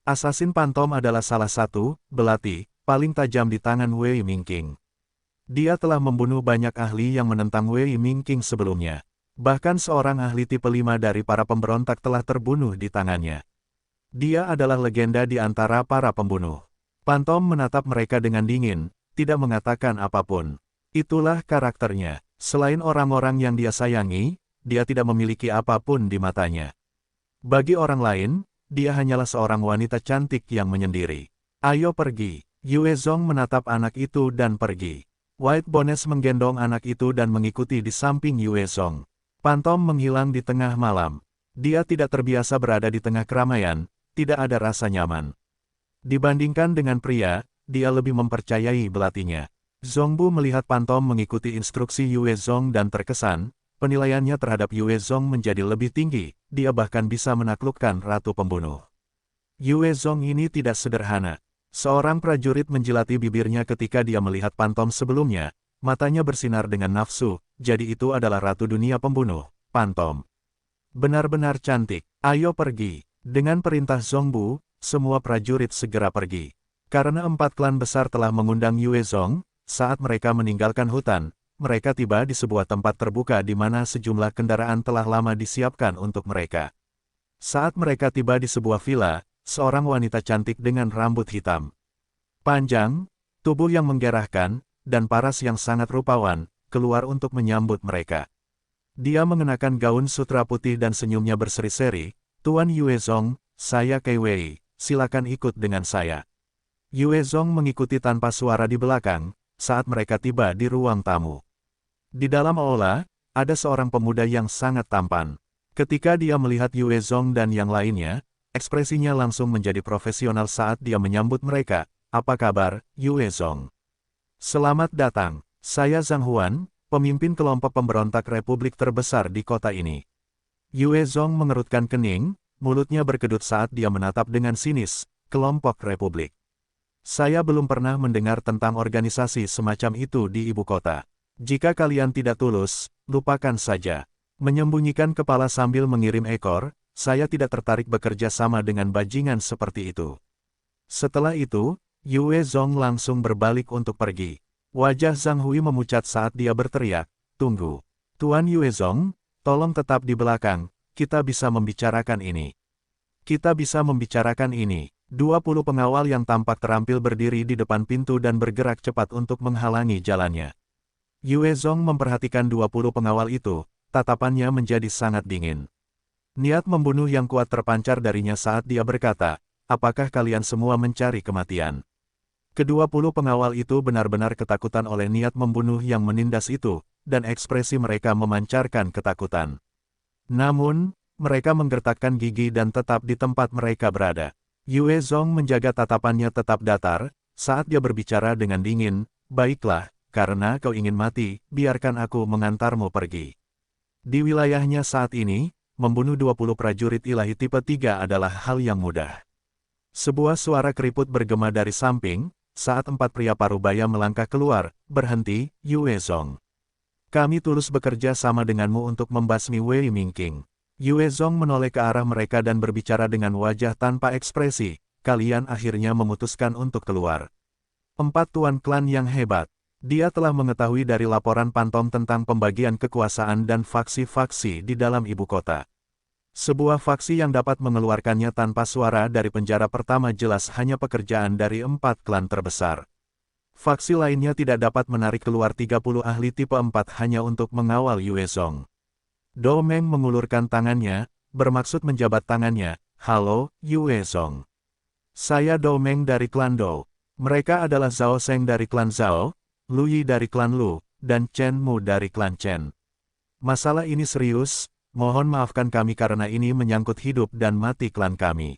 Asasin Pantom adalah salah satu belati paling tajam di tangan Wei Mingqing. Dia telah membunuh banyak ahli yang menentang Wei Mingqing sebelumnya. Bahkan seorang ahli tipe 5 dari para pemberontak telah terbunuh di tangannya. Dia adalah legenda di antara para pembunuh. Pantom menatap mereka dengan dingin, tidak mengatakan apapun. Itulah karakternya. Selain orang-orang yang dia sayangi, dia tidak memiliki apapun di matanya. Bagi orang lain, dia hanyalah seorang wanita cantik yang menyendiri. Ayo pergi. Yue Zong menatap anak itu dan pergi. White Bones menggendong anak itu dan mengikuti di samping Yue Zong. Pantom menghilang di tengah malam. Dia tidak terbiasa berada di tengah keramaian, tidak ada rasa nyaman. Dibandingkan dengan pria, dia lebih mempercayai belatinya. Zongbu melihat Pantom mengikuti instruksi Yue Zong dan terkesan, penilaiannya terhadap Yue Zong menjadi lebih tinggi, dia bahkan bisa menaklukkan Ratu Pembunuh. Yue Zong ini tidak sederhana. Seorang prajurit menjilati bibirnya ketika dia melihat Pantom sebelumnya, matanya bersinar dengan nafsu, jadi itu adalah Ratu Dunia Pembunuh, Pantom. Benar-benar cantik, ayo pergi. Dengan perintah Zongbu, semua prajurit segera pergi. Karena 4 klan besar telah mengundang Yue Zong, saat mereka meninggalkan hutan, mereka tiba di sebuah tempat terbuka di mana sejumlah kendaraan telah lama disiapkan untuk mereka. Saat mereka tiba di sebuah villa, seorang wanita cantik dengan rambut hitam panjang, tubuh yang menggerahkan, dan paras yang sangat rupawan, keluar untuk menyambut mereka. Dia mengenakan gaun sutra putih dan senyumnya berseri-seri, Tuan Yue Zong, saya Kei Wei, silakan ikut dengan saya. Yue Zong mengikuti tanpa suara di belakang, saat mereka tiba di ruang tamu. Di dalam aula, ada seorang pemuda yang sangat tampan. Ketika dia melihat Yue Zong dan yang lainnya, ekspresinya langsung menjadi profesional saat dia menyambut mereka. Apa kabar, Yue Zong? Selamat datang, saya Zhang Huan, pemimpin kelompok pemberontak republik terbesar di kota ini. Yue Zong mengerutkan kening, mulutnya berkedut saat dia menatap dengan sinis kelompok Republik. Saya belum pernah mendengar tentang organisasi semacam itu di ibu kota. Jika kalian tidak tulus, lupakan saja. Menyembunyikan kepala sambil mengirim ekor, saya tidak tertarik bekerja sama dengan bajingan seperti itu. Setelah itu, Yue Zong langsung berbalik untuk pergi. Wajah Zhang Hui memucat saat dia berteriak, "Tunggu. Tuan Yue Zong, tolong tetap di belakang, kita bisa membicarakan ini." Kita bisa membicarakan ini. 20 pengawal yang tampak terampil berdiri di depan pintu dan bergerak cepat untuk menghalangi jalannya. Yue Zong memperhatikan 20 pengawal itu, tatapannya menjadi sangat dingin. Niat membunuh yang kuat terpancar darinya saat dia berkata, "Apakah kalian semua mencari kematian?" Ke-20 pengawal itu benar-benar ketakutan oleh niat membunuh yang menindas itu, dan ekspresi mereka memancarkan ketakutan. Namun, mereka menggertakkan gigi dan tetap di tempat mereka berada. Yue Zong menjaga tatapannya tetap datar, saat dia berbicara dengan dingin, "Baiklah, karena kau ingin mati, biarkan aku mengantarmu pergi." Di wilayahnya saat ini, membunuh 20 prajurit ilahi tipe 3 adalah hal yang mudah. Sebuah suara keriput bergema dari samping, saat 4 pria parubaya melangkah keluar. "Berhenti, Yue Zong. Kami tulus bekerja sama denganmu untuk membasmi Wei Mingqing." Yue Zong menoleh ke arah mereka dan berbicara dengan wajah tanpa ekspresi, "Kalian akhirnya memutuskan untuk keluar. 4 tuan klan yang hebat." Dia telah mengetahui dari laporan Pantom tentang pembagian kekuasaan dan faksi-faksi di dalam ibu kota. Sebuah faksi yang dapat mengeluarkannya tanpa suara dari penjara pertama jelas hanya pekerjaan dari 4 klan terbesar. Faksi lainnya tidak dapat menarik keluar 30 ahli tipe 4 hanya untuk mengawal Yue Zong. Dou Meng mengulurkan tangannya, bermaksud menjabat tangannya. "Halo, Yue Zong. Saya Dou Meng dari klan Dou. Mereka adalah Zhao Seng dari klan Zhao, Lu Yi dari klan Lu, dan Chen Mu dari klan Chen. Masalah ini serius, mohon maafkan kami karena ini menyangkut hidup dan mati klan kami.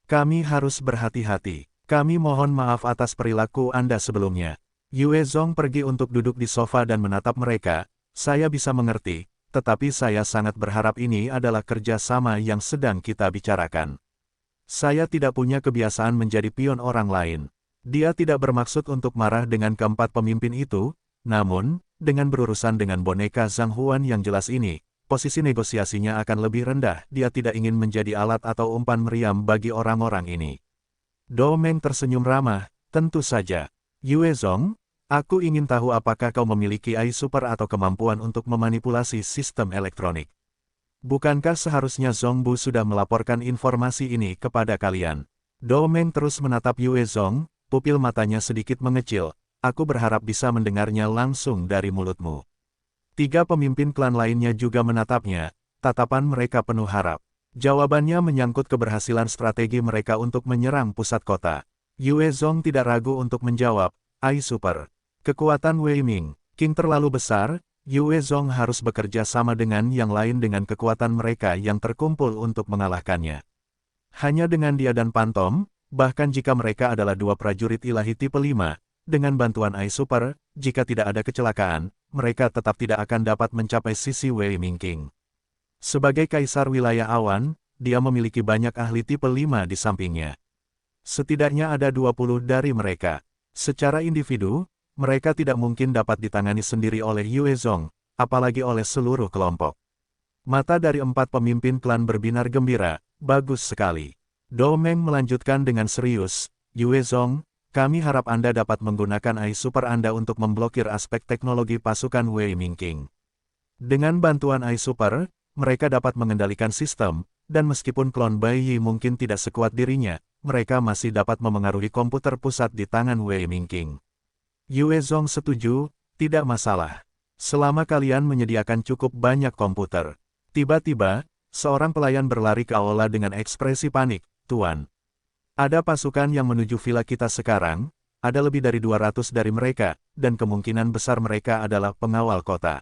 Kami harus berhati-hati. Kami mohon maaf atas perilaku Anda sebelumnya." Yue Zong pergi untuk duduk di sofa dan menatap mereka. "Saya bisa mengerti. Tetapi saya sangat berharap ini adalah kerja sama yang sedang kita bicarakan. Saya tidak punya kebiasaan menjadi pion orang lain." Dia tidak bermaksud untuk marah dengan keempat pemimpin itu, namun, dengan berurusan dengan boneka Zhang Huan yang jelas ini, posisi negosiasinya akan lebih rendah. Dia tidak ingin menjadi alat atau umpan meriam bagi orang-orang ini. Dou Meng tersenyum ramah, "Tentu saja. Yue Zong, aku ingin tahu apakah kau memiliki AI super atau kemampuan untuk memanipulasi sistem elektronik. Bukankah seharusnya Zong Bu sudah melaporkan informasi ini kepada kalian?" Dou Meng terus menatap Yue Zong, pupil matanya sedikit mengecil. "Aku berharap bisa mendengarnya langsung dari mulutmu." 3 pemimpin klan lainnya juga menatapnya, tatapan mereka penuh harap. Jawabannya menyangkut keberhasilan strategi mereka untuk menyerang pusat kota. Yue Zong tidak ragu untuk menjawab, "AI super. Kekuatan Wei Mingqing terlalu besar, Yue Zong harus bekerja sama dengan yang lain dengan kekuatan mereka yang terkumpul untuk mengalahkannya. Hanya dengan dia dan Pantom, bahkan jika mereka adalah 2 prajurit ilahi tipe 5, dengan bantuan AI super, jika tidak ada kecelakaan, mereka tetap tidak akan dapat mencapai sisi Wei Mingqing. Sebagai kaisar wilayah awan, dia memiliki banyak ahli tipe 5 di sampingnya. Setidaknya ada 20 dari mereka. Secara individu, mereka tidak mungkin dapat ditangani sendiri oleh Yue Zong, apalagi oleh seluruh kelompok." Mata dari 4 pemimpin klan berbinar gembira. "Bagus sekali." Dou Meng melanjutkan dengan serius, "Yue Zong, kami harap Anda dapat menggunakan AI super Anda untuk memblokir aspek teknologi pasukan Wei Mingqing. Dengan bantuan AI super, mereka dapat mengendalikan sistem, dan meskipun klon Bai Yi mungkin tidak sekuat dirinya, mereka masih dapat memengaruhi komputer pusat di tangan Wei Mingqing." Yue Zong setuju, "Tidak masalah. Selama kalian menyediakan cukup banyak komputer." Tiba-tiba, seorang pelayan berlari ke aula dengan ekspresi panik, "Tuan, ada pasukan yang menuju villa kita sekarang, ada lebih dari 200 dari mereka, dan kemungkinan besar mereka adalah pengawal kota."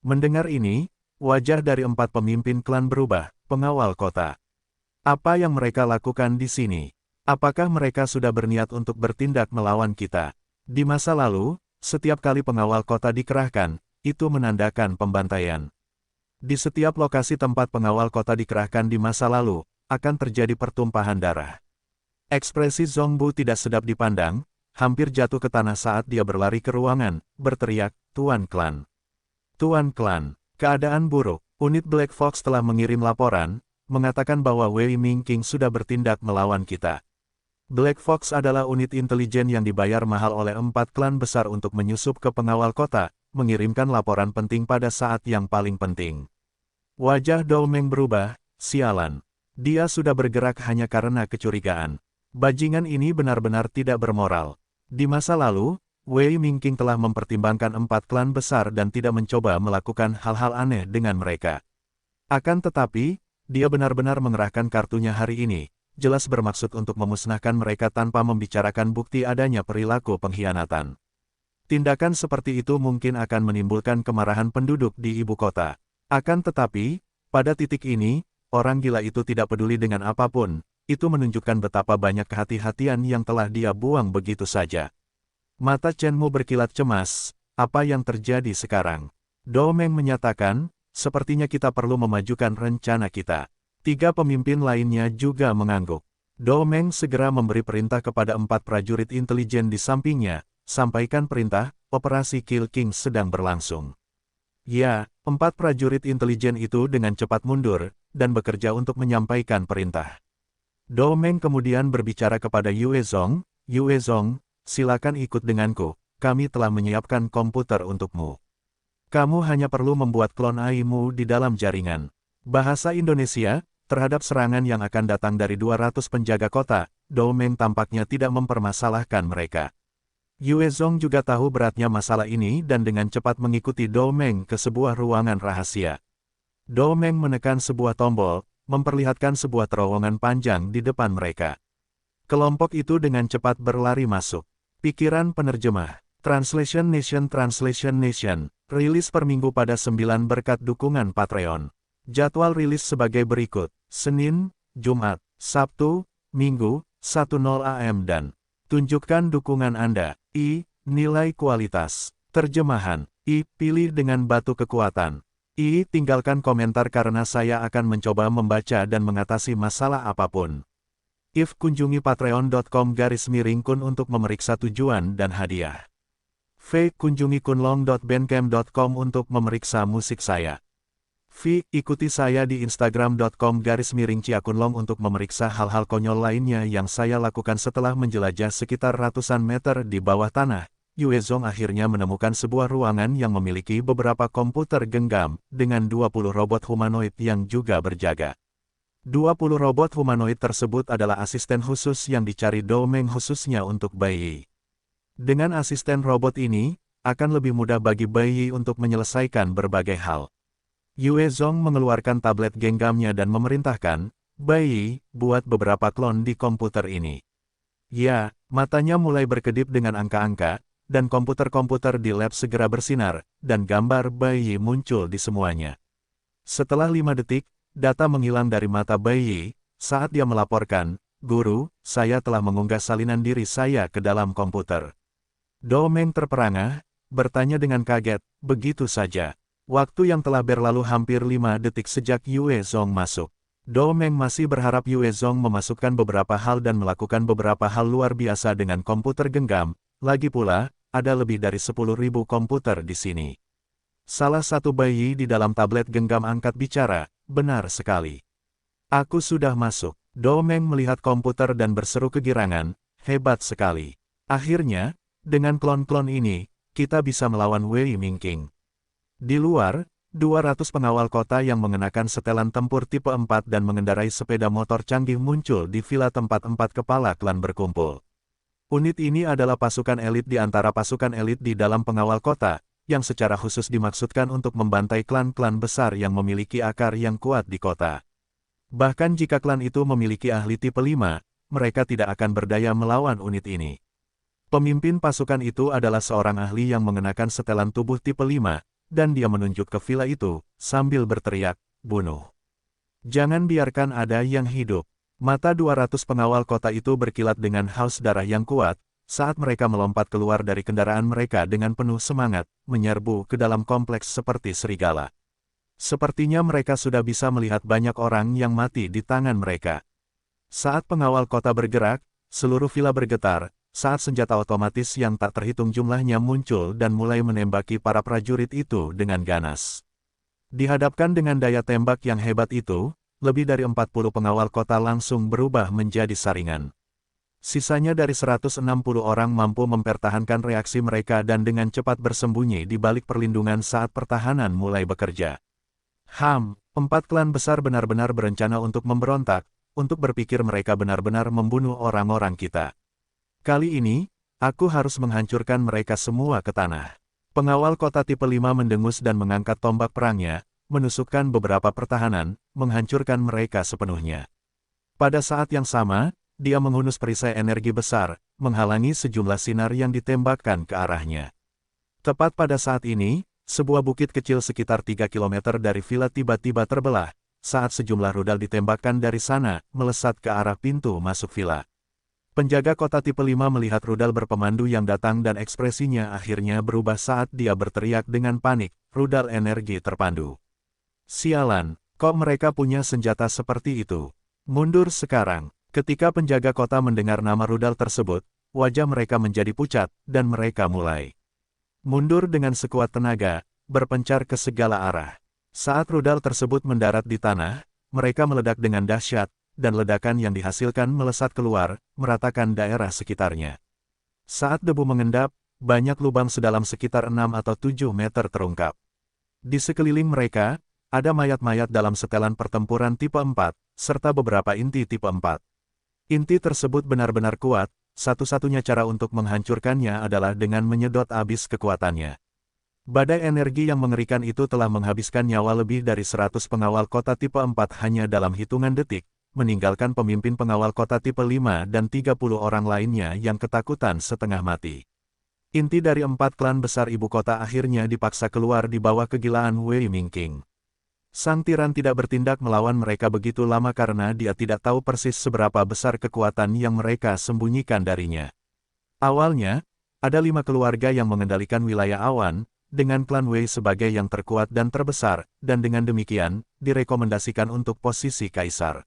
Mendengar ini, wajah dari 4 pemimpin klan berubah, "Pengawal kota. Apa yang mereka lakukan di sini? Apakah mereka sudah berniat untuk bertindak melawan kita?" Di masa lalu, setiap kali pengawal kota dikerahkan, itu menandakan pembantaian. Di setiap lokasi tempat pengawal kota dikerahkan di masa lalu, akan terjadi pertumpahan darah. Ekspresi Zhongbu tidak sedap dipandang, hampir jatuh ke tanah saat dia berlari ke ruangan, berteriak, "Tuan Klan! Tuan Klan! Keadaan buruk." Unit Black Fox telah mengirim laporan, mengatakan bahwa Wei Mingqing sudah bertindak melawan kita. Black Fox adalah unit intelijen yang dibayar mahal oleh 4 klan besar untuk menyusup ke pengawal kota, mengirimkan laporan penting pada saat yang paling penting. Wajah Dou Meng berubah, sialan. Dia sudah bergerak hanya karena kecurigaan. Bajingan ini benar-benar tidak bermoral. Di masa lalu, Wei Mingqing telah mempertimbangkan 4 klan besar dan tidak mencoba melakukan hal-hal aneh dengan mereka. Akan tetapi, dia benar-benar mengerahkan kartunya hari ini, jelas bermaksud untuk memusnahkan mereka tanpa membicarakan bukti adanya perilaku pengkhianatan. Tindakan seperti itu mungkin akan menimbulkan kemarahan penduduk di ibu kota. Akan tetapi, pada titik ini, orang gila itu tidak peduli dengan apapun, itu menunjukkan betapa banyak kehati-hatian yang telah dia buang begitu saja. Mata Chen Mu berkilat cemas, apa yang terjadi sekarang? Dou Meng menyatakan, sepertinya kita perlu memajukan rencana kita. 3 pemimpin lainnya juga mengangguk. Dou Meng segera memberi perintah kepada 4 prajurit intelijen di sampingnya, sampaikan perintah, operasi Kill King sedang berlangsung. Ya, 4 prajurit intelijen itu dengan cepat mundur, dan bekerja untuk menyampaikan perintah. Dou Meng kemudian berbicara kepada Yue Zong, "Yue Zong, silakan ikut denganku, kami telah menyiapkan komputer untukmu. Kamu hanya perlu membuat klon AI-mu di dalam jaringan." Bahasa Indonesia, terhadap serangan yang akan datang dari 200 penjaga kota, Dou Meng tampaknya tidak mempermasalahkan mereka. Yue Zong juga tahu beratnya masalah ini dan dengan cepat mengikuti Dou Meng ke sebuah ruangan rahasia. Dou Meng menekan sebuah tombol, memperlihatkan sebuah terowongan panjang di depan mereka. Kelompok itu dengan cepat berlari masuk. Pikiran penerjemah. Translation Nation, rilis per minggu pada 9 berkat dukungan Patreon. Jadwal rilis sebagai berikut, Senin, Jumat, Sabtu, Minggu, 10 AM dan tunjukkan dukungan Anda. I. Nilai kualitas. Terjemahan. I. Pilih dengan batu kekuatan. I. Tinggalkan komentar karena saya akan mencoba membaca dan mengatasi masalah apapun. If kunjungi patreon.com/kun untuk memeriksa tujuan dan hadiah. V. Kunjungi kunlong.bandcamp.com untuk memeriksa musik saya. V. Ikuti saya di instagram.com/ciakunlong untuk memeriksa hal-hal konyol lainnya yang saya lakukan setelah menjelajah sekitar ratusan meter di bawah tanah. Yue Zong akhirnya menemukan sebuah ruangan yang memiliki beberapa komputer genggam, dengan 20 robot humanoid yang juga berjaga. 20 robot humanoid tersebut adalah asisten khusus yang dicari Dou Meng khususnya untuk Bai Yi. Dengan asisten robot ini, akan lebih mudah bagi Bai Yi untuk menyelesaikan berbagai hal. Yue Zong mengeluarkan tablet genggamnya dan memerintahkan, "Bai Yi, buat beberapa klon di komputer ini." Ya, matanya mulai berkedip dengan angka-angka, dan komputer-komputer di lab segera bersinar, dan gambar Bai Yi muncul di semuanya. Setelah 5 detik, data menghilang dari mata Bai Yi, saat dia melaporkan, "Guru, saya telah mengunggah salinan diri saya ke dalam komputer." Dou Meng terperangah, bertanya dengan kaget, "Begitu saja?" Waktu yang telah berlalu hampir 5 detik sejak Yue Zong masuk. Dou Meng masih berharap Yue Zong memasukkan beberapa hal dan melakukan beberapa hal luar biasa dengan komputer genggam, lagi pula, ada lebih dari 10.000 komputer di sini. Salah satu bayi di dalam tablet genggam angkat bicara, "Benar sekali. Aku sudah masuk." Dou Meng melihat komputer dan berseru kegirangan, "Hebat sekali. Akhirnya, dengan klon-klon ini, kita bisa melawan Wei Mingqing." Di luar, 200 pengawal kota yang mengenakan setelan tempur tipe 4 dan mengendarai sepeda motor canggih muncul di villa tempat 4 kepala klan berkumpul. Unit ini adalah pasukan elit di antara pasukan elit di dalam pengawal kota, yang secara khusus dimaksudkan untuk membantai klan-klan besar yang memiliki akar yang kuat di kota. Bahkan jika klan itu memiliki ahli tipe 5, mereka tidak akan berdaya melawan unit ini. Pemimpin pasukan itu adalah seorang ahli yang mengenakan setelan tubuh tipe 5, dan dia menunjuk ke villa itu, sambil berteriak, "Bunuh. Jangan biarkan ada yang hidup." Mata 200 pengawal kota itu berkilat dengan haus darah yang kuat, saat mereka melompat keluar dari kendaraan mereka dengan penuh semangat, menyerbu ke dalam kompleks seperti serigala. Sepertinya mereka sudah bisa melihat banyak orang yang mati di tangan mereka. Saat pengawal kota bergerak, seluruh villa bergetar, saat senjata otomatis yang tak terhitung jumlahnya muncul dan mulai menembaki para prajurit itu dengan ganas. Dihadapkan dengan daya tembak yang hebat itu, lebih dari 40 pengawal kota langsung berubah menjadi saringan. Sisanya dari 160 orang mampu mempertahankan reaksi mereka dan dengan cepat bersembunyi di balik perlindungan saat pertahanan mulai bekerja. 4 klan besar benar-benar berencana untuk memberontak, untuk berpikir mereka benar-benar membunuh orang-orang kita. Kali ini, aku harus menghancurkan mereka semua ke tanah. Pengawal kota tipe 5 mendengus dan mengangkat tombak perangnya, menusukkan beberapa pertahanan, menghancurkan mereka sepenuhnya. Pada saat yang sama, dia menghunus perisai energi besar, menghalangi sejumlah sinar yang ditembakkan ke arahnya. Tepat pada saat ini, sebuah bukit kecil sekitar 3 km dari villa tiba-tiba terbelah, saat sejumlah rudal ditembakkan dari sana, melesat ke arah pintu masuk villa. Penjaga kota tipe 5 melihat rudal berpemandu yang datang dan ekspresinya akhirnya berubah saat dia berteriak dengan panik, rudal energi terpandu. Sialan, kok mereka punya senjata seperti itu? Mundur sekarang. Ketika penjaga kota mendengar nama rudal tersebut, wajah mereka menjadi pucat, dan mereka mulai mundur dengan sekuat tenaga, berpencar ke segala arah. Saat rudal tersebut mendarat di tanah, mereka meledak dengan dahsyat, dan ledakan yang dihasilkan melesat keluar, meratakan daerah sekitarnya. Saat debu mengendap, banyak lubang sedalam sekitar 6 atau 7 meter terungkap. Di sekeliling mereka, ada mayat-mayat dalam setelan pertempuran tipe 4, serta beberapa inti tipe 4. Inti tersebut benar-benar kuat, satu-satunya cara untuk menghancurkannya adalah dengan menyedot habis kekuatannya. Badai energi yang mengerikan itu telah menghabiskan nyawa lebih dari 100 pengawal kota tipe 4 hanya dalam hitungan detik, meninggalkan pemimpin pengawal kota tipe 5 dan 30 orang lainnya yang ketakutan setengah mati. Inti dari 4 klan besar ibu kota akhirnya dipaksa keluar di bawah kegilaan Wei Mingqing. Sang tiran tidak bertindak melawan mereka begitu lama karena dia tidak tahu persis seberapa besar kekuatan yang mereka sembunyikan darinya. Awalnya, ada 5 keluarga yang mengendalikan wilayah awan, dengan klan Wei sebagai yang terkuat dan terbesar, dan dengan demikian, direkomendasikan untuk posisi kaisar.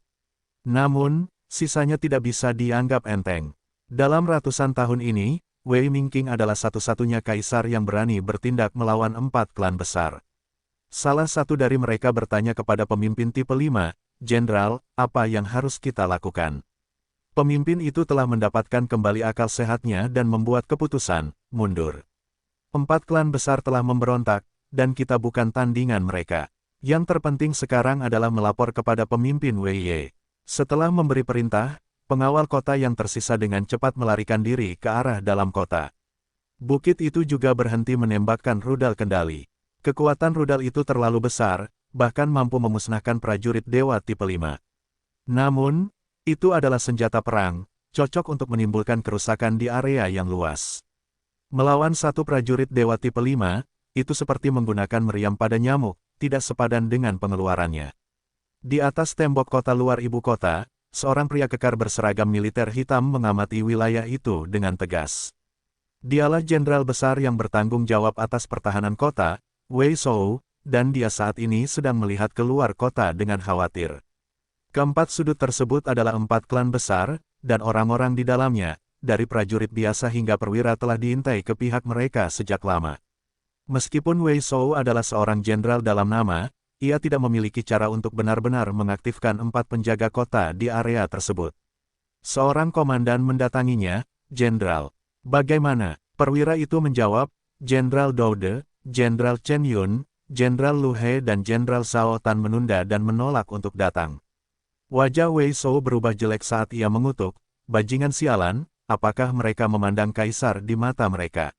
Namun, sisanya tidak bisa dianggap enteng. Dalam ratusan tahun ini, Wei Mingqing adalah satu-satunya kaisar yang berani bertindak melawan 4 klan besar. Salah satu dari mereka bertanya kepada pemimpin tipe 5, "Jenderal, apa yang harus kita lakukan?" Pemimpin itu telah mendapatkan kembali akal sehatnya dan membuat keputusan, mundur. 4 klan besar telah memberontak, dan kita bukan tandingan mereka. Yang terpenting sekarang adalah melapor kepada pemimpin Wei Ye. Setelah memberi perintah, pengawal kota yang tersisa dengan cepat melarikan diri ke arah dalam kota. Bukit itu juga berhenti menembakkan rudal kendali. Kekuatan rudal itu terlalu besar, bahkan mampu memusnahkan prajurit dewa tipe 5. Namun, itu adalah senjata perang, cocok untuk menimbulkan kerusakan di area yang luas. Melawan satu prajurit dewa tipe 5, itu seperti menggunakan meriam pada nyamuk, tidak sepadan dengan pengeluarannya. Di atas tembok kota luar ibu kota, seorang pria kekar berseragam militer hitam mengamati wilayah itu dengan tegas. Dialah jenderal besar yang bertanggung jawab atas pertahanan kota, Wei Shou, dan dia saat ini sedang melihat keluar kota dengan khawatir. Keempat sudut tersebut adalah 4 klan besar, dan orang-orang di dalamnya, dari prajurit biasa hingga perwira telah diintai ke pihak mereka sejak lama. Meskipun Wei Shou adalah seorang jenderal dalam nama, ia tidak memiliki cara untuk benar-benar mengaktifkan 4 penjaga kota di area tersebut. Seorang komandan mendatanginya, "Jenderal, bagaimana?" Perwira itu menjawab, "Jenderal Doude, Jenderal Chen Yun, Jenderal Lu He dan Jenderal Zhao Tan menunda dan menolak untuk datang." Wajah Wei Shou berubah jelek saat ia mengutuk, "Bajingan sialan, apakah mereka memandang kaisar di mata mereka?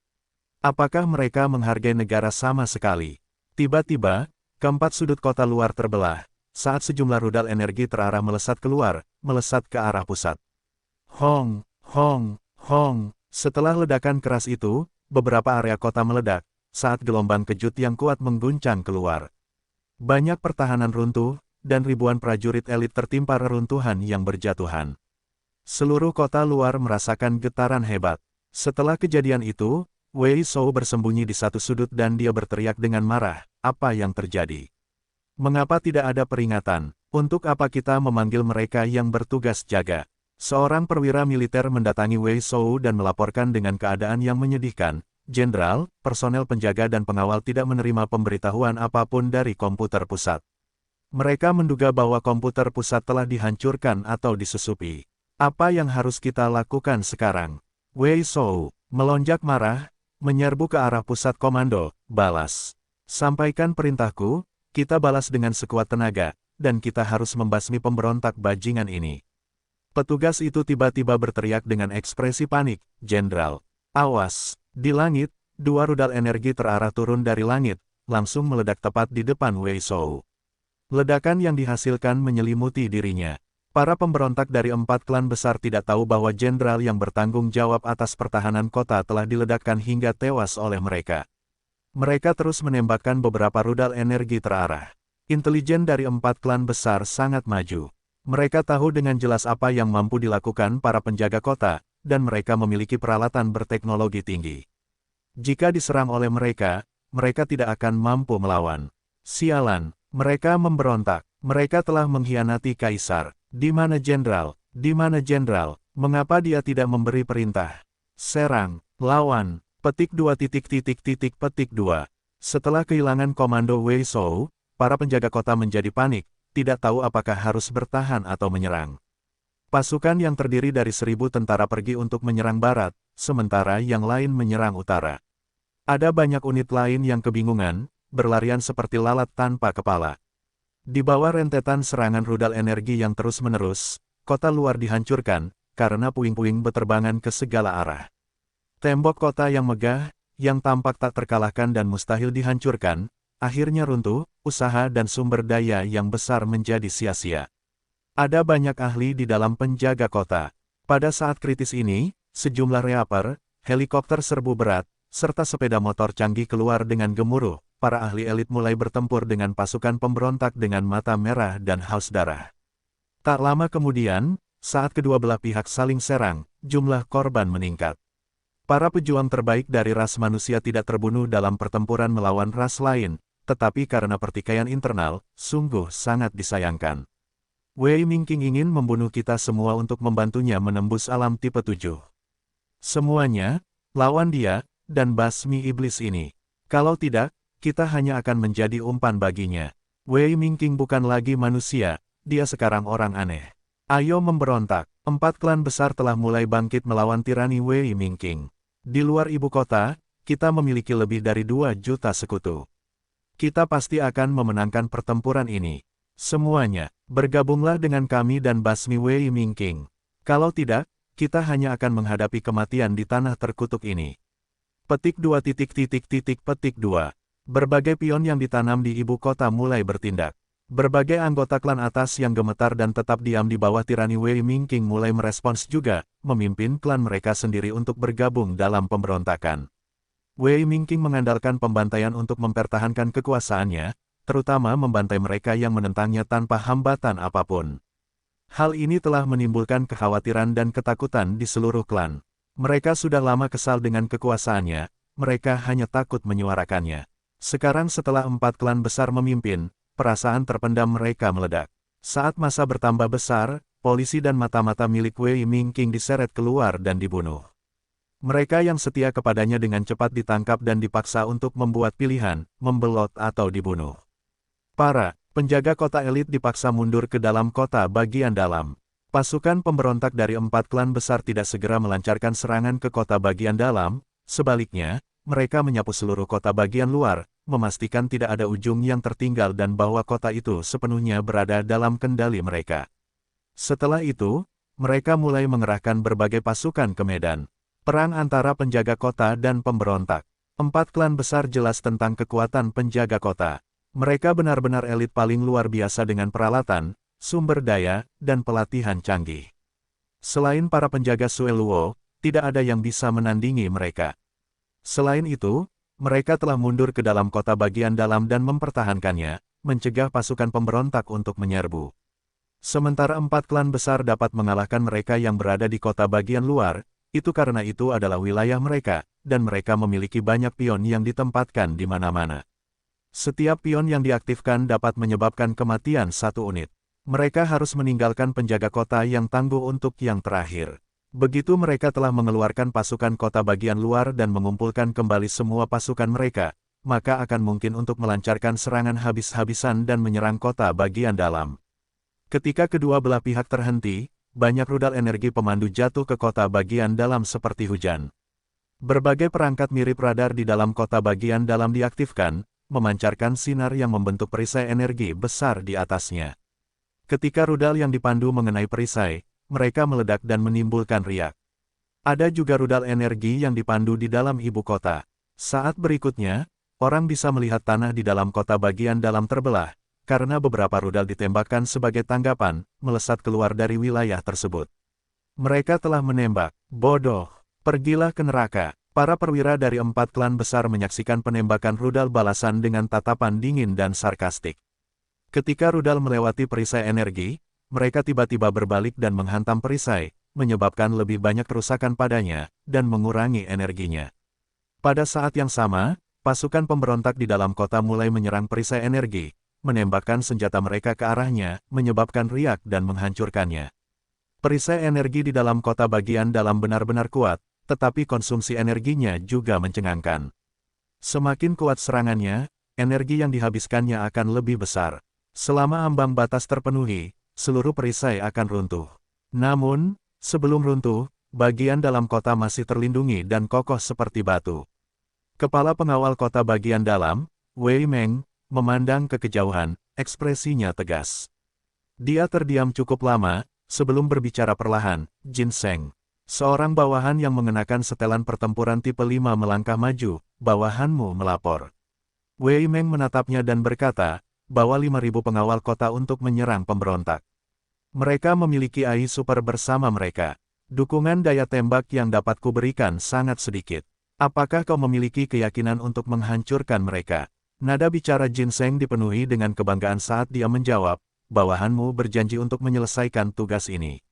Apakah mereka menghargai negara sama sekali?" Tiba-tiba, keempat sudut kota luar terbelah, saat sejumlah rudal energi terarah melesat keluar, melesat ke arah pusat. Hong, hong, hong. Setelah ledakan keras itu, beberapa area kota meledak, saat gelombang kejut yang kuat mengguncang keluar. Banyak pertahanan runtuh, dan ribuan prajurit elit tertimpa reruntuhan yang berjatuhan. Seluruh kota luar merasakan getaran hebat. Setelah kejadian itu, Wei Shou bersembunyi di satu sudut dan dia berteriak dengan marah, "Apa yang terjadi? Mengapa tidak ada peringatan? Untuk apa kita memanggil mereka yang bertugas jaga? Seorang perwira militer mendatangi Wei Shou dan melaporkan dengan keadaan yang menyedihkan. Jenderal, personel penjaga dan pengawal tidak menerima pemberitahuan apapun dari komputer pusat. Mereka menduga bahwa komputer pusat telah dihancurkan atau disusupi. Apa yang harus kita lakukan sekarang? Wei Shou melonjak marah, menyerbu ke arah pusat komando, balas. Sampaikan perintahku, kita balas dengan sekuat tenaga, dan kita harus membasmi pemberontak bajingan ini. Petugas itu tiba-tiba berteriak dengan ekspresi panik, Jenderal. Awas, di langit, dua rudal energi terarah turun dari langit, langsung meledak tepat di depan Wei Shou. Ledakan yang dihasilkan menyelimuti dirinya. Para pemberontak dari 4 klan besar tidak tahu bahwa jenderal yang bertanggung jawab atas pertahanan kota telah diledakkan hingga tewas oleh mereka. Mereka terus menembakkan beberapa rudal energi terarah. Intelijen dari 4 klan besar sangat maju. Mereka tahu dengan jelas apa yang mampu dilakukan para penjaga kota, dan mereka memiliki peralatan berteknologi tinggi. Jika diserang oleh mereka, mereka tidak akan mampu melawan. Sialan, mereka memberontak. Mereka telah mengkhianati kaisar. Di mana jenderal? Di mana jenderal? Mengapa dia tidak memberi perintah? Serang, lawan, petik 2. Setelah kehilangan komando Wei Shou, para penjaga kota menjadi panik, tidak tahu apakah harus bertahan atau menyerang. Pasukan yang terdiri dari 1.000 tentara pergi untuk menyerang barat, sementara yang lain menyerang utara. Ada banyak unit lain yang kebingungan, berlarian seperti lalat tanpa kepala. Di bawah rentetan serangan rudal energi yang terus-menerus, kota luar dihancurkan, karena puing-puing beterbangan ke segala arah. Tembok kota yang megah, yang tampak tak terkalahkan dan mustahil dihancurkan, akhirnya runtuh, usaha dan sumber daya yang besar menjadi sia-sia. Ada banyak ahli di dalam penjaga kota. Pada saat kritis ini, sejumlah reaper, helikopter serbu berat, serta sepeda motor canggih keluar dengan gemuruh. Para ahli elit mulai bertempur dengan pasukan pemberontak dengan mata merah dan haus darah. Tak lama kemudian, saat kedua belah pihak saling serang, jumlah korban meningkat. Para pejuang terbaik dari ras manusia tidak terbunuh dalam pertempuran melawan ras lain, tetapi karena pertikaian internal, sungguh sangat disayangkan. Wei Mingqing ingin membunuh kita semua untuk membantunya menembus alam tipe 7. Semuanya, lawan dia, dan basmi iblis ini. Kalau tidak, kita hanya akan menjadi umpan baginya. Wei Mingqing bukan lagi manusia, dia sekarang orang aneh. Ayo memberontak. 4 klan besar telah mulai bangkit melawan tirani Wei Mingqing. Di luar ibu kota, kita memiliki lebih dari 2 juta sekutu. Kita pasti akan memenangkan pertempuran ini. Semuanya, bergabunglah dengan kami dan basmi Wei Mingqing. Kalau tidak, kita hanya akan menghadapi kematian di tanah terkutuk ini. Petik 2. Berbagai pion yang ditanam di ibu kota mulai bertindak. Berbagai anggota klan atas yang gemetar dan tetap diam di bawah tirani Wei Mingqing mulai merespons juga, memimpin klan mereka sendiri untuk bergabung dalam pemberontakan. Wei Mingqing mengandalkan pembantaian untuk mempertahankan kekuasaannya, terutama membantai mereka yang menentangnya tanpa hambatan apapun. Hal ini telah menimbulkan kekhawatiran dan ketakutan di seluruh klan. Mereka sudah lama kesal dengan kekuasaannya, mereka hanya takut menyuarakannya. Sekarang setelah 4 klan besar memimpin, perasaan terpendam mereka meledak. Saat massa bertambah besar, polisi dan mata-mata milik Wei Mingqing diseret keluar dan dibunuh. Mereka yang setia kepadanya dengan cepat ditangkap dan dipaksa untuk membuat pilihan, membelot atau dibunuh. Para penjaga kota elit dipaksa mundur ke dalam kota bagian dalam. Pasukan pemberontak dari 4 klan besar tidak segera melancarkan serangan ke kota bagian dalam, sebaliknya, mereka menyapu seluruh kota bagian luar, memastikan tidak ada ujung yang tertinggal dan bahwa kota itu sepenuhnya berada dalam kendali mereka. Setelah itu, mereka mulai mengerahkan berbagai pasukan ke medan. Perang antara penjaga kota dan pemberontak. 4 klan besar jelas tentang kekuatan penjaga kota. Mereka benar-benar elit paling luar biasa dengan peralatan, sumber daya, dan pelatihan canggih. Selain para penjaga Sueluo, tidak ada yang bisa menandingi mereka. Selain itu, mereka telah mundur ke dalam kota bagian dalam dan mempertahankannya, mencegah pasukan pemberontak untuk menyerbu. Sementara 4 klan besar dapat mengalahkan mereka yang berada di kota bagian luar, itu karena itu adalah wilayah mereka, dan mereka memiliki banyak pion yang ditempatkan di mana-mana. Setiap pion yang diaktifkan dapat menyebabkan kematian satu unit. Mereka harus meninggalkan penjaga kota yang tangguh untuk yang terakhir. Begitu mereka telah mengeluarkan pasukan kota bagian luar dan mengumpulkan kembali semua pasukan mereka, maka akan mungkin untuk melancarkan serangan habis-habisan dan menyerang kota bagian dalam. Ketika kedua belah pihak terhenti, banyak rudal energi pemandu jatuh ke kota bagian dalam seperti hujan. Berbagai perangkat mirip radar di dalam kota bagian dalam diaktifkan, memancarkan sinar yang membentuk perisai energi besar di atasnya. Ketika rudal yang dipandu mengenai perisai, mereka meledak dan menimbulkan riak. Ada juga rudal energi yang dipandu di dalam ibu kota. Saat berikutnya, orang bisa melihat tanah di dalam kota bagian dalam terbelah, karena beberapa rudal ditembakkan sebagai tanggapan, melesat keluar dari wilayah tersebut. Mereka telah menembak. Bodoh. Pergilah ke neraka. Para perwira dari 4 klan besar menyaksikan penembakan rudal balasan dengan tatapan dingin dan sarkastik. Ketika rudal melewati perisai energi, mereka tiba-tiba berbalik dan menghantam perisai, menyebabkan lebih banyak kerusakan padanya, dan mengurangi energinya. Pada saat yang sama, pasukan pemberontak di dalam kota mulai menyerang perisai energi, menembakkan senjata mereka ke arahnya, menyebabkan riak dan menghancurkannya. Perisai energi di dalam kota bagian dalam benar-benar kuat, tetapi konsumsi energinya juga mencengangkan. Semakin kuat serangannya, energi yang dihabiskannya akan lebih besar. Selama ambang batas terpenuhi, seluruh perisai akan runtuh. Namun, sebelum runtuh, bagian dalam kota masih terlindungi dan kokoh seperti batu. Kepala pengawal kota bagian dalam, Wei Meng, memandang ke kejauhan, ekspresinya tegas. Dia terdiam cukup lama, sebelum berbicara perlahan. Jin Seng, seorang bawahan yang mengenakan setelan pertempuran tipe 5 melangkah maju, bawahanmu melapor. Wei Meng menatapnya dan berkata, bawa 5.000 pengawal kota untuk menyerang pemberontak. Mereka memiliki AI super bersama mereka. Dukungan daya tembak yang dapat kuberikan sangat sedikit. Apakah kau memiliki keyakinan untuk menghancurkan mereka? Nada bicara Jin Seng dipenuhi dengan kebanggaan saat dia menjawab, bawahanmu berjanji untuk menyelesaikan tugas ini.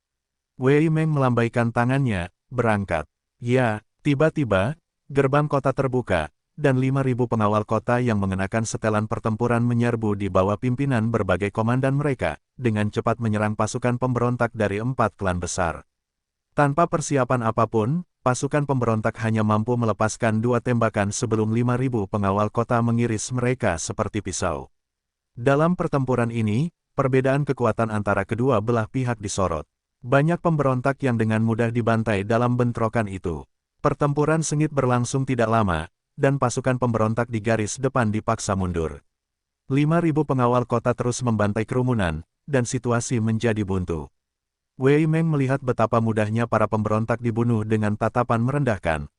Wei Meng melambaikan tangannya, berangkat. Ya, tiba-tiba, gerbang kota terbuka, dan 5.000 pengawal kota yang mengenakan setelan pertempuran menyerbu di bawah pimpinan berbagai komandan mereka, dengan cepat menyerang pasukan pemberontak dari 4 klan besar. Tanpa persiapan apapun, pasukan pemberontak hanya mampu melepaskan 2 tembakan sebelum 5.000 pengawal kota mengiris mereka seperti pisau. Dalam pertempuran ini, perbedaan kekuatan antara kedua belah pihak disorot. Banyak pemberontak yang dengan mudah dibantai dalam bentrokan itu. Pertempuran sengit berlangsung tidak lama, dan pasukan pemberontak di garis depan dipaksa mundur. 5.000 pengawal kota terus membantai kerumunan, dan situasi menjadi buntu. Wei Meng melihat betapa mudahnya para pemberontak dibunuh dengan tatapan merendahkan.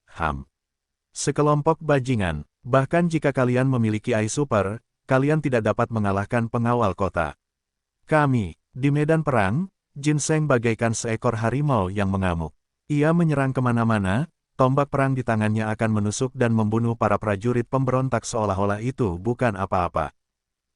Sekelompok bajingan, bahkan jika kalian memiliki AI super, kalian tidak dapat mengalahkan pengawal kota. Kami, di medan perang, Jin Seng bagaikan seekor harimau yang mengamuk. Ia menyerang kemana-mana, tombak perang di tangannya akan menusuk dan membunuh para prajurit pemberontak seolah-olah itu bukan apa-apa.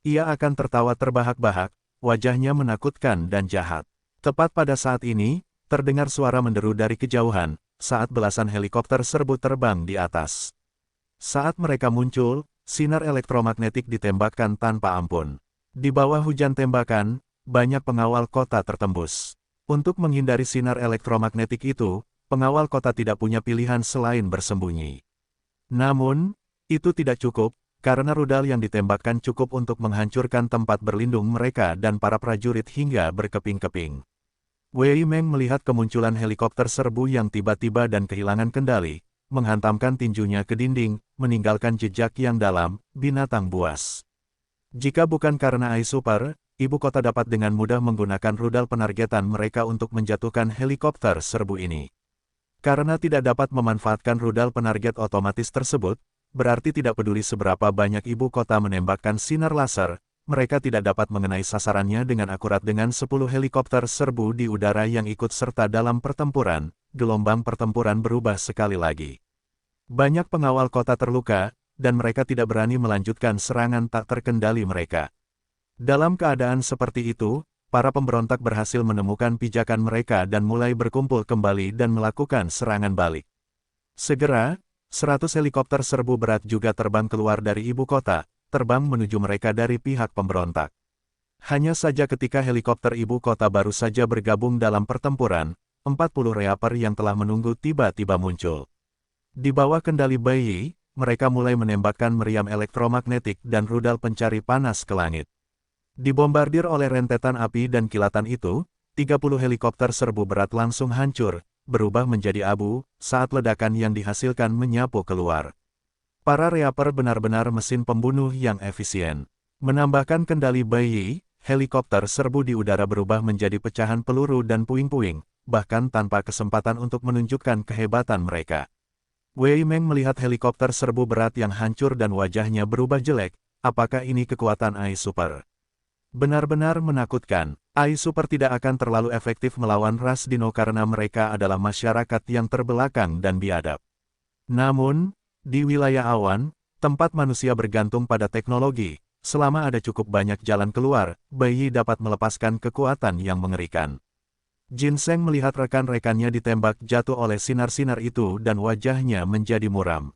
Ia akan tertawa terbahak-bahak, wajahnya menakutkan dan jahat. Tepat pada saat ini, terdengar suara menderu dari kejauhan, saat belasan helikopter serbu terbang di atas. Saat mereka muncul, sinar elektromagnetik ditembakkan tanpa ampun. Di bawah hujan tembakan, banyak pengawal kota tertembus. Untuk menghindari sinar elektromagnetik itu, pengawal kota tidak punya pilihan selain bersembunyi. Namun, itu tidak cukup, karena rudal yang ditembakkan cukup untuk menghancurkan tempat berlindung mereka dan para prajurit hingga berkeping-keping. Wei Meng melihat kemunculan helikopter serbu yang tiba-tiba dan kehilangan kendali, menghantamkan tinjunya ke dinding, meninggalkan jejak yang dalam, binatang buas. Jika bukan karena AI super, ibu kota dapat dengan mudah menggunakan rudal penargetan mereka untuk menjatuhkan helikopter serbu ini. Karena tidak dapat memanfaatkan rudal penarget otomatis tersebut, berarti tidak peduli seberapa banyak ibu kota menembakkan sinar laser, mereka tidak dapat mengenai sasarannya dengan akurat. Dengan 10 helikopter serbu di udara yang ikut serta dalam pertempuran, gelombang pertempuran berubah sekali lagi. Banyak pengawal kota terluka, dan mereka tidak berani melanjutkan serangan tak terkendali mereka. Dalam keadaan seperti itu, para pemberontak berhasil menemukan pijakan mereka dan mulai berkumpul kembali dan melakukan serangan balik. Segera, 100 helikopter serbu berat juga terbang keluar dari ibu kota, terbang menuju mereka dari pihak pemberontak. Hanya saja ketika helikopter ibu kota baru saja bergabung dalam pertempuran, 40 Reaper yang telah menunggu tiba-tiba muncul. Di bawah kendali Bai Yi, mereka mulai menembakkan meriam elektromagnetik dan rudal pencari panas ke langit. Dibombardir oleh rentetan api dan kilatan itu, 30 helikopter serbu berat langsung hancur, berubah menjadi abu, saat ledakan yang dihasilkan menyapu keluar. Para Reaper benar-benar mesin pembunuh yang efisien. Menambahkan kendali Bai Yi, helikopter serbu di udara berubah menjadi pecahan peluru dan puing-puing, bahkan tanpa kesempatan untuk menunjukkan kehebatan mereka. Wei Meng melihat helikopter serbu berat yang hancur dan wajahnya berubah jelek. Apakah ini kekuatan AI Super? Benar-benar menakutkan. AI Super tidak akan terlalu efektif melawan ras dino karena mereka adalah masyarakat yang terbelakang dan biadab. Namun, di wilayah awan, tempat manusia bergantung pada teknologi, selama ada cukup banyak jalan keluar, Bai Yi dapat melepaskan kekuatan yang mengerikan. Ginseng melihat rekan-rekannya ditembak jatuh oleh sinar-sinar itu dan wajahnya menjadi muram.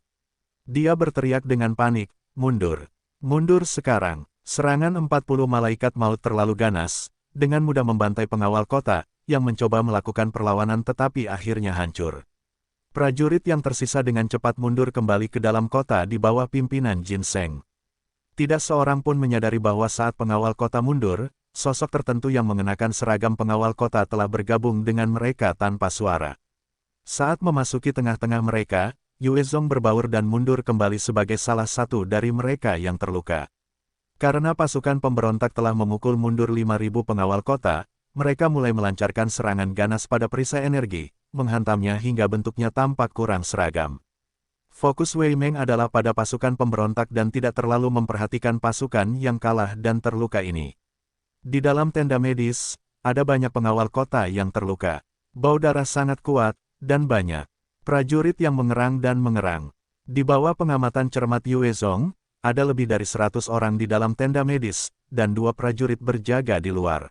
Dia berteriak dengan panik, "Mundur! Mundur sekarang!" Serangan 40 malaikat maut terlalu ganas, dengan mudah membantai pengawal kota, yang mencoba melakukan perlawanan tetapi akhirnya hancur. Prajurit yang tersisa dengan cepat mundur kembali ke dalam kota di bawah pimpinan Ginseng. Tidak seorang pun menyadari bahwa saat pengawal kota mundur, sosok tertentu yang mengenakan seragam pengawal kota telah bergabung dengan mereka tanpa suara. Saat memasuki tengah-tengah mereka, Yue Zong berbaur dan mundur kembali sebagai salah satu dari mereka yang terluka. Karena pasukan pemberontak telah memukul mundur 5.000 pengawal kota, mereka mulai melancarkan serangan ganas pada perisai energi, menghantamnya hingga bentuknya tampak kurang seragam. Fokus Wei Meng adalah pada pasukan pemberontak dan tidak terlalu memperhatikan pasukan yang kalah dan terluka ini. Di dalam tenda medis, ada banyak pengawal kota yang terluka. Bau darah sangat kuat, dan banyak prajurit yang mengerang dan mengerang. Di bawah pengamatan cermat Yue Zong, ada lebih dari 100 orang di dalam tenda medis, dan 2 prajurit berjaga di luar.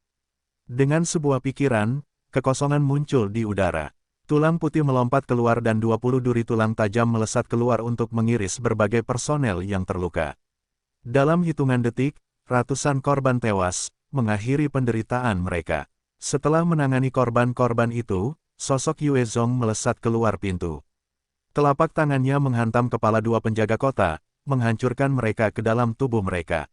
Dengan sebuah pikiran, kekosongan muncul di udara. Tulang putih melompat keluar dan 20 duri tulang tajam melesat keluar untuk mengiris berbagai personel yang terluka. Dalam hitungan detik, ratusan korban tewas, mengakhiri penderitaan mereka. Setelah menangani korban-korban itu, sosok Yue Zong melesat keluar pintu. Telapak tangannya menghantam kepala 2 penjaga kota, menghancurkan mereka ke dalam tubuh mereka.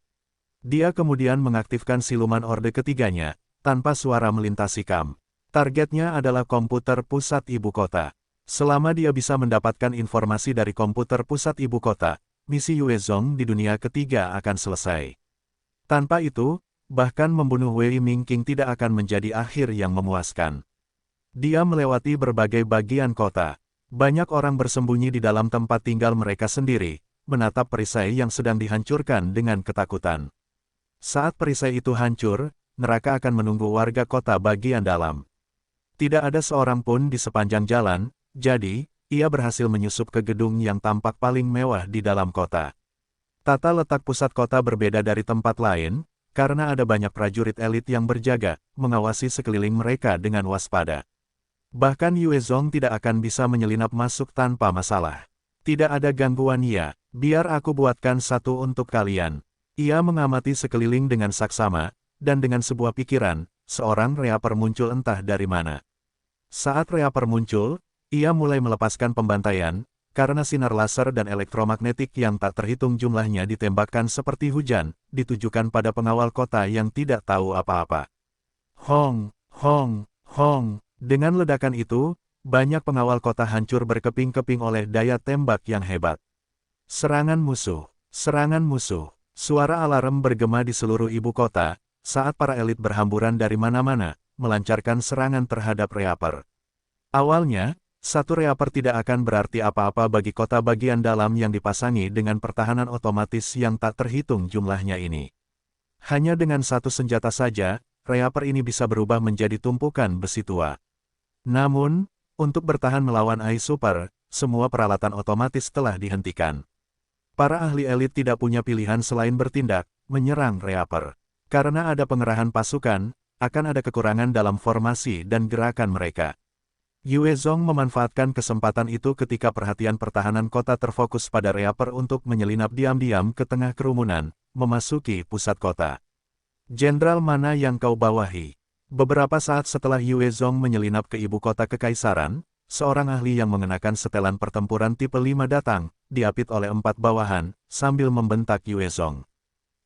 Dia kemudian mengaktifkan siluman orde ketiganya, tanpa suara melintasi kam. Targetnya adalah komputer pusat ibu kota. Selama dia bisa mendapatkan informasi dari komputer pusat ibu kota, misi Yue Zong di dunia ketiga akan selesai. Tanpa itu, bahkan membunuh Wei Mingqing tidak akan menjadi akhir yang memuaskan. Dia melewati berbagai bagian kota. Banyak orang bersembunyi di dalam tempat tinggal mereka sendiri, menatap perisai yang sedang dihancurkan dengan ketakutan. Saat perisai itu hancur, neraka akan menunggu warga kota bagian dalam. Tidak ada seorang pun di sepanjang jalan, jadi, ia berhasil menyusup ke gedung yang tampak paling mewah di dalam kota. Tata letak pusat kota berbeda dari tempat lain, karena ada banyak prajurit elit yang berjaga, mengawasi sekeliling mereka dengan waspada. Bahkan Yue Zong tidak akan bisa menyelinap masuk tanpa masalah. Tidak ada gangguan ya, biar aku buatkan satu untuk kalian. Ia mengamati sekeliling dengan saksama, dan dengan sebuah pikiran, seorang Reaper muncul entah dari mana. Saat Reaper muncul, ia mulai melepaskan pembantaian, karena sinar laser dan elektromagnetik yang tak terhitung jumlahnya ditembakkan seperti hujan, ditujukan pada pengawal kota yang tidak tahu apa-apa. Hong, hong, hong. Dengan ledakan itu, banyak pengawal kota hancur berkeping-keping oleh daya tembak yang hebat. Serangan musuh, serangan musuh. Suara alarm bergema di seluruh ibu kota, saat para elit berhamburan dari mana-mana, melancarkan serangan terhadap Reaper. Awalnya, satu Reaper tidak akan berarti apa-apa bagi kota bagian dalam yang dipasangi dengan pertahanan otomatis yang tak terhitung jumlahnya ini. Hanya dengan satu senjata saja, Reaper ini bisa berubah menjadi tumpukan besi tua. Namun, untuk bertahan melawan AI Super, semua peralatan otomatis telah dihentikan. Para ahli elit tidak punya pilihan selain bertindak, menyerang Reaper. Karena ada pengerahan pasukan, akan ada kekurangan dalam formasi dan gerakan mereka. Yue Zong memanfaatkan kesempatan itu ketika perhatian pertahanan kota terfokus pada Reaper untuk menyelinap diam-diam ke tengah kerumunan, memasuki pusat kota. Jenderal mana yang kau bawahi? Beberapa saat setelah Yue Zong menyelinap ke ibu kota kekaisaran, seorang ahli yang mengenakan setelan pertempuran tipe 5 datang, diapit oleh 4 bawahan, sambil membentak Yue Zong.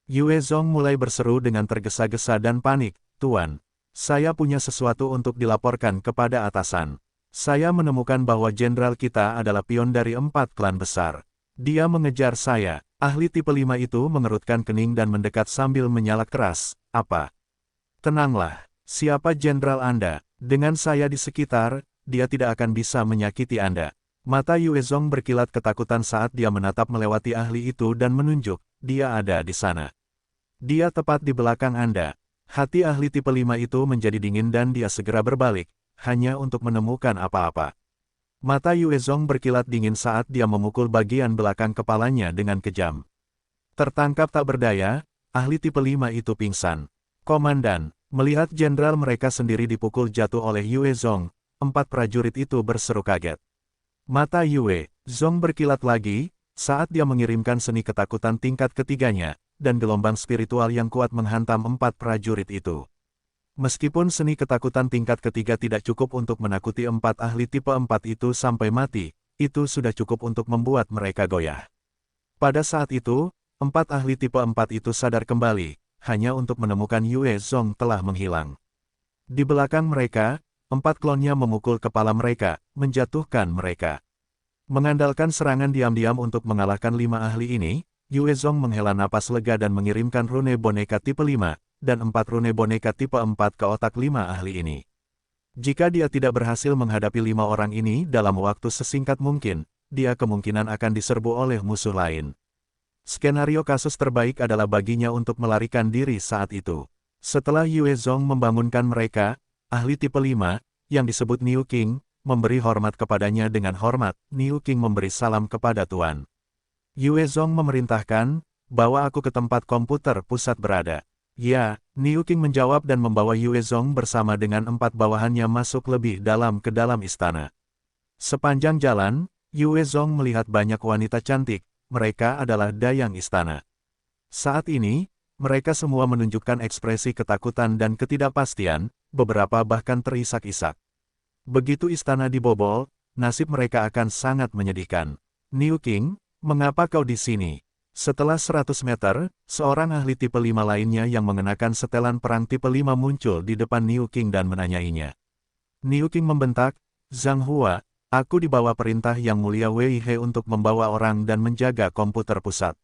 Yue Zong mulai berseru dengan tergesa-gesa dan panik, "Tuan, saya punya sesuatu untuk dilaporkan kepada atasan. Saya menemukan bahwa jenderal kita adalah pion dari 4 klan besar. Dia mengejar saya." Ahli tipe 5 itu mengerutkan kening dan mendekat sambil menyalak keras. "Apa? Tenanglah, siapa jenderal Anda? Dengan saya di sekitar, dia tidak akan bisa menyakiti Anda." Mata Yue Zong berkilat ketakutan saat dia menatap melewati ahli itu dan menunjuk, "Dia ada di sana. Dia tepat di belakang Anda." Hati ahli tipe 5 itu menjadi dingin dan dia segera berbalik, hanya untuk menemukan apa-apa. Mata Yue Zong berkilat dingin saat dia memukul bagian belakang kepalanya dengan kejam. Tertangkap tak berdaya, ahli tipe 5 itu pingsan. "Komandan," melihat jenderal mereka sendiri dipukul jatuh oleh Yue Zong, 4 prajurit itu berseru kaget. Mata Yue Zong berkilat lagi, saat dia mengirimkan seni ketakutan tingkat ketiganya, dan gelombang spiritual yang kuat menghantam 4 prajurit itu. Meskipun seni ketakutan tingkat ketiga tidak cukup untuk menakuti 4 ahli tipe 4 itu sampai mati, itu sudah cukup untuk membuat mereka goyah. Pada saat itu, 4 ahli tipe 4 itu sadar kembali, hanya untuk menemukan Yue Zong telah menghilang. Di belakang mereka, 4 klonnya memukul kepala mereka, menjatuhkan mereka. Mengandalkan serangan diam-diam untuk mengalahkan 5 ahli ini, Yue Zong menghela napas lega dan mengirimkan rune boneka tipe 5, dan 4 rune boneka tipe 4 ke otak 5 ahli ini. Jika dia tidak berhasil menghadapi 5 orang ini dalam waktu sesingkat mungkin, dia kemungkinan akan diserbu oleh musuh lain. Skenario kasus terbaik adalah baginya untuk melarikan diri saat itu. Setelah Yue Zong membangunkan mereka, ahli tipe 5, yang disebut Niu King, memberi hormat kepadanya dengan hormat. Niu King memberi salam kepada Tuan. Yue Zong memerintahkan, "Bawa aku ke tempat komputer pusat berada." "Ya," Niu King menjawab dan membawa Yue Zong bersama dengan 4 bawahannya masuk lebih dalam ke dalam istana. Sepanjang jalan, Yue Zong melihat banyak wanita cantik, mereka adalah dayang istana. Saat ini, mereka semua menunjukkan ekspresi ketakutan dan ketidakpastian, beberapa bahkan terisak-isak. Begitu istana dibobol, nasib mereka akan sangat menyedihkan. "Niu King, mengapa kau di sini?" Setelah 100 meter, seorang ahli tipe 5 lainnya yang mengenakan setelan perang tipe 5 muncul di depan Niu King dan menanyainya. Niu King membentak, "Zhang Hua, aku dibawa perintah Yang Mulia Wei He untuk membawa orang dan menjaga komputer pusat.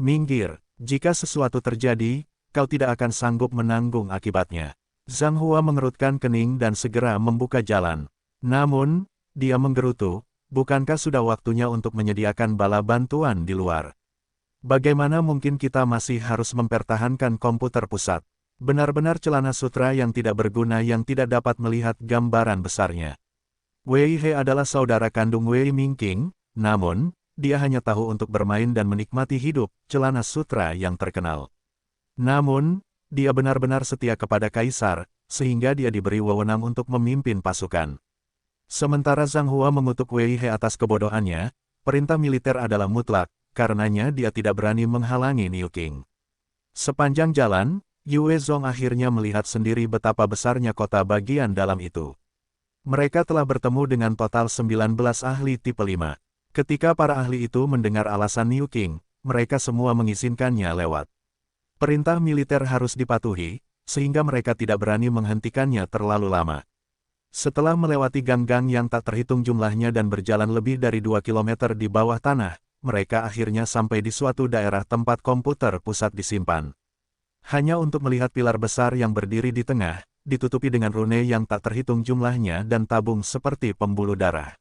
Minggir, jika sesuatu terjadi, kau tidak akan sanggup menanggung akibatnya." Zhang Hua mengerutkan kening dan segera membuka jalan. Namun, dia menggerutu, "Bukankah sudah waktunya untuk menyediakan bala bantuan di luar? Bagaimana mungkin kita masih harus mempertahankan komputer pusat? Benar-benar celana sutra yang tidak berguna yang tidak dapat melihat gambaran besarnya." Wei He adalah saudara kandung Wei Mingqing, namun, dia hanya tahu untuk bermain dan menikmati hidup, celana sutra yang terkenal. Namun, dia benar-benar setia kepada kaisar, sehingga dia diberi wewenang untuk memimpin pasukan. Sementara Zhang Hua mengutuk Wei He atas kebodohannya, perintah militer adalah mutlak, karenanya dia tidak berani menghalangi Niu King. Sepanjang jalan, Yue Zong akhirnya melihat sendiri betapa besarnya kota bagian dalam itu. Mereka telah bertemu dengan total 19 ahli tipe 5. Ketika para ahli itu mendengar alasan Niu King, mereka semua mengizinkannya lewat. Perintah militer harus dipatuhi, sehingga mereka tidak berani menghentikannya terlalu lama. Setelah melewati gang-gang yang tak terhitung jumlahnya dan berjalan lebih dari 2 kilometer di bawah tanah, mereka akhirnya sampai di suatu daerah tempat komputer pusat disimpan. Hanya untuk melihat pilar besar yang berdiri di tengah, ditutupi dengan rune yang tak terhitung jumlahnya dan tabung seperti pembuluh darah.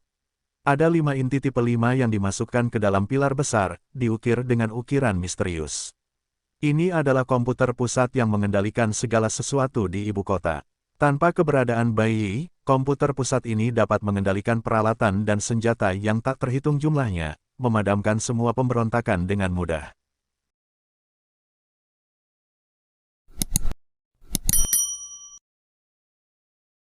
Ada 5 inti tipe 5 yang dimasukkan ke dalam pilar besar, diukir dengan ukiran misterius. Ini adalah komputer pusat yang mengendalikan segala sesuatu di ibu kota. Tanpa keberadaan Bai Yi, komputer pusat ini dapat mengendalikan peralatan dan senjata yang tak terhitung jumlahnya, memadamkan semua pemberontakan dengan mudah.